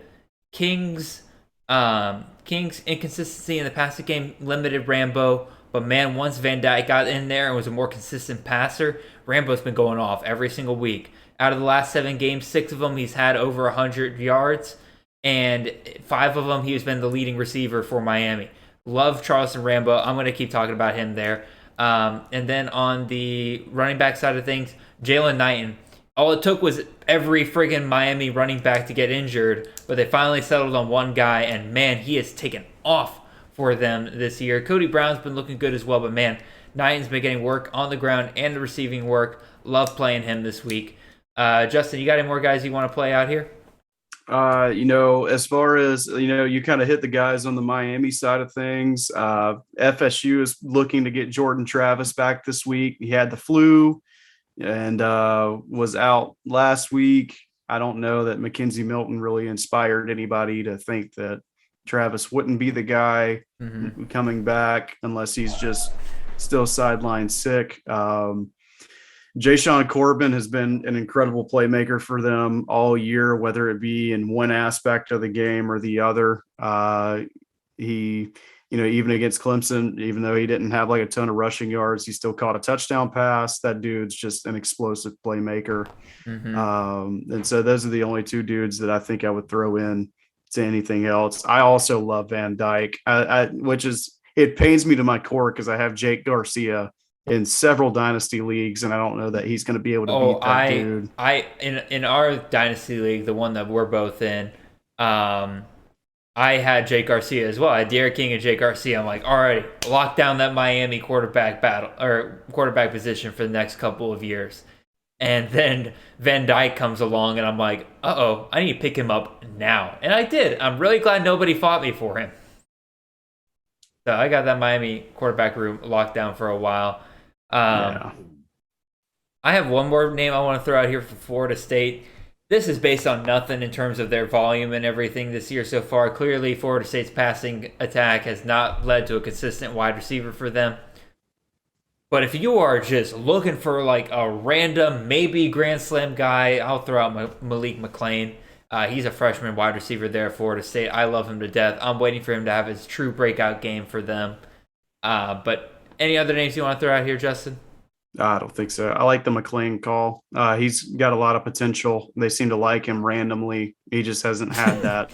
King's inconsistency in the passing game limited Rambo. But man, once Van Dyke got in there and was a more consistent passer, Rambo's been going off every single week. Out of the last 7 games, 6 of them he's had over 100 yards. And 5 of them he's been the leading receiver for Miami. Love Charleston Rambo. I'm going to keep talking about him there. And then on the running back side of things, Jalen Knighton. All it took was every friggin' Miami running back to get injured, but they finally settled on one guy, and man, he has taken off for them this year. Cody Brown's been looking good as well, but man, Knighton's been getting work on the ground and the receiving work. Love playing him this week. Justin, you got any more guys you want to play out here? As far as, you kind of hit the guys on the Miami side of things. FSU is looking to get Jordan Travis back this week. He had the flu and was out last week. I don't know that Mackenzie Milton really inspired anybody to think that Travis wouldn't be the guy coming back unless he's just still sidelined sick. Jayshon Corbin has been an incredible playmaker for them all year, whether it be in one aspect of the game or the other. He, even against Clemson, even though he didn't have like a ton of rushing yards, he still caught a touchdown pass. That dude's just an explosive playmaker. And so those are the only 2 dudes that I think I would throw in to anything else. I also love Van Dyke, it pains me to my core because I have Jake Garcia in several dynasty leagues, and I don't know that he's going to be able to beat that dude. In our dynasty league, the one that we're both in, I had Jake Garcia as well. I had Derek King and Jake Garcia. I'm like, all right, lock down that Miami quarterback battle or quarterback position for the next couple of years. And then Van Dyke comes along, and I'm like, I need to pick him up now. And I did. I'm really glad nobody fought me for him. So I got that Miami quarterback room locked down for a while. I have one more name I want to throw out here for Florida State. This is based on nothing in terms of their volume and everything this year so far. Clearly, Florida State's passing attack has not led to a consistent wide receiver for them. But if you are just looking for like a random, maybe Grand Slam guy, I'll throw out Malik McClain. He's a freshman wide receiver there at Florida State. I love him to death. I'm waiting for him to have his true breakout game for them. But any other names you want to throw out here, Justin? I don't think so. I like the McClain call. He's got a lot of potential. They seem to like him randomly. He just hasn't had that.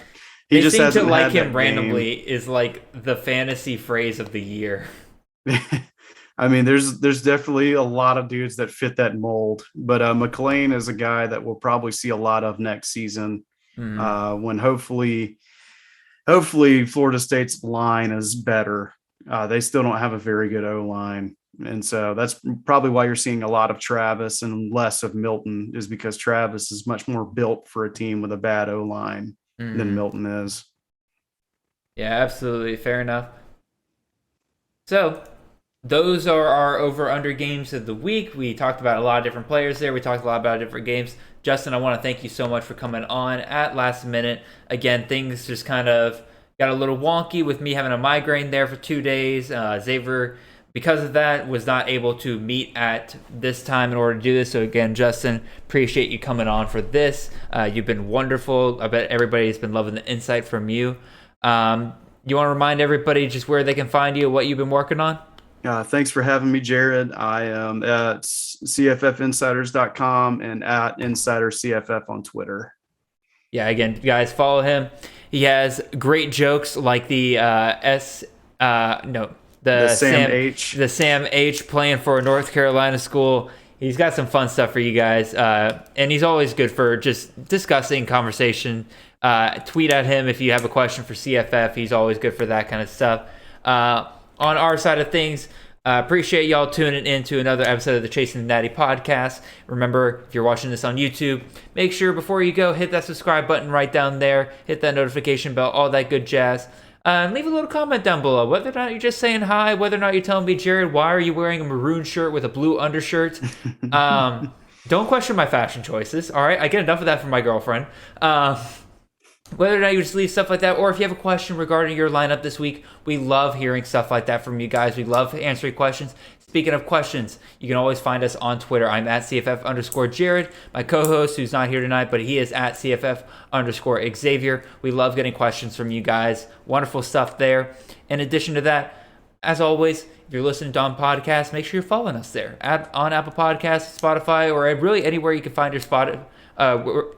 They seem to like him randomly is like the fantasy phrase of the year. I mean, there's definitely a lot of dudes that fit that mold, but McClain is a guy that we'll probably see a lot of next season when hopefully Florida State's line is better. They still don't have a very good O-line. And so that's probably why you're seeing a lot of Travis and less of Milton, is because Travis is much more built for a team with a bad O-line than Milton is. Yeah, absolutely. Fair enough. So those are our over-under games of the week. We talked about a lot of different players there. We talked a lot about different games. Justin, I want to thank you so much for coming on at last minute. Again, things just kind of got a little wonky with me having a migraine there for 2 days. Xavier, because of that, was not able to meet at this time in order to do this. So again, Justin, appreciate you coming on for this. You've been wonderful. I bet everybody's been loving the insight from you. You want to remind everybody just where they can find you, what you've been working on? Thanks for having me, Jared. I am at cffinsiders.com and at InsiderCFF on Twitter. Yeah, again, guys, follow him. He has great jokes like the Sam H playing for a North Carolina school. He's got some fun stuff for you guys, and he's always good for just discussing conversation. Tweet at him if you have a question for CFF. He's always good for that kind of stuff. On our side of things, Appreciate y'all tuning in to another episode of the Chasing the Natty podcast. Remember, if you're watching this on YouTube, make sure before you go, hit that subscribe button right down there, hit that notification bell, all that good jazz. Leave a little comment down below, whether or not you're just saying hi, whether or not you're telling me, Jared, why are you wearing a maroon shirt with a blue undershirt? Don't question my fashion choices, all right? I get enough of that from my girlfriend. Whether or not you just leave stuff like that, or if you have a question regarding your lineup this week, we love hearing stuff like that from you guys. We love answering questions. Speaking of questions, you can always find us on Twitter. I'm at CFF_Jared. My co-host, who's not here tonight, but he is at CFF_Xavier. We love getting questions from you guys. Wonderful stuff there. In addition to that, as always, if you're listening to on podcasts, make sure you're following us there on Apple Podcasts, Spotify, or really anywhere you can find your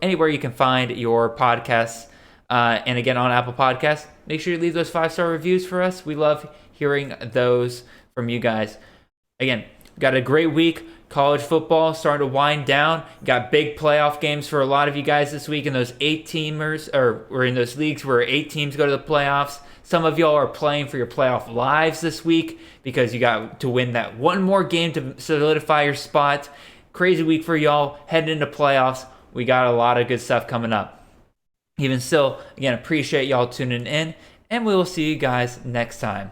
anywhere you can find your podcasts. And again, on Apple Podcasts, make sure you leave those 5-star reviews for us. We love hearing those from you guys. Again, got a great week. College football starting to wind down. Got big playoff games for a lot of you guys this week in those 8-teamers, or in those leagues where 8 teams go to the playoffs. Some of y'all are playing for your playoff lives this week because you got to win that one more game to solidify your spot. Crazy week for y'all heading into playoffs. We got a lot of good stuff coming up. Even still, again, appreciate y'all tuning in, and we will see you guys next time.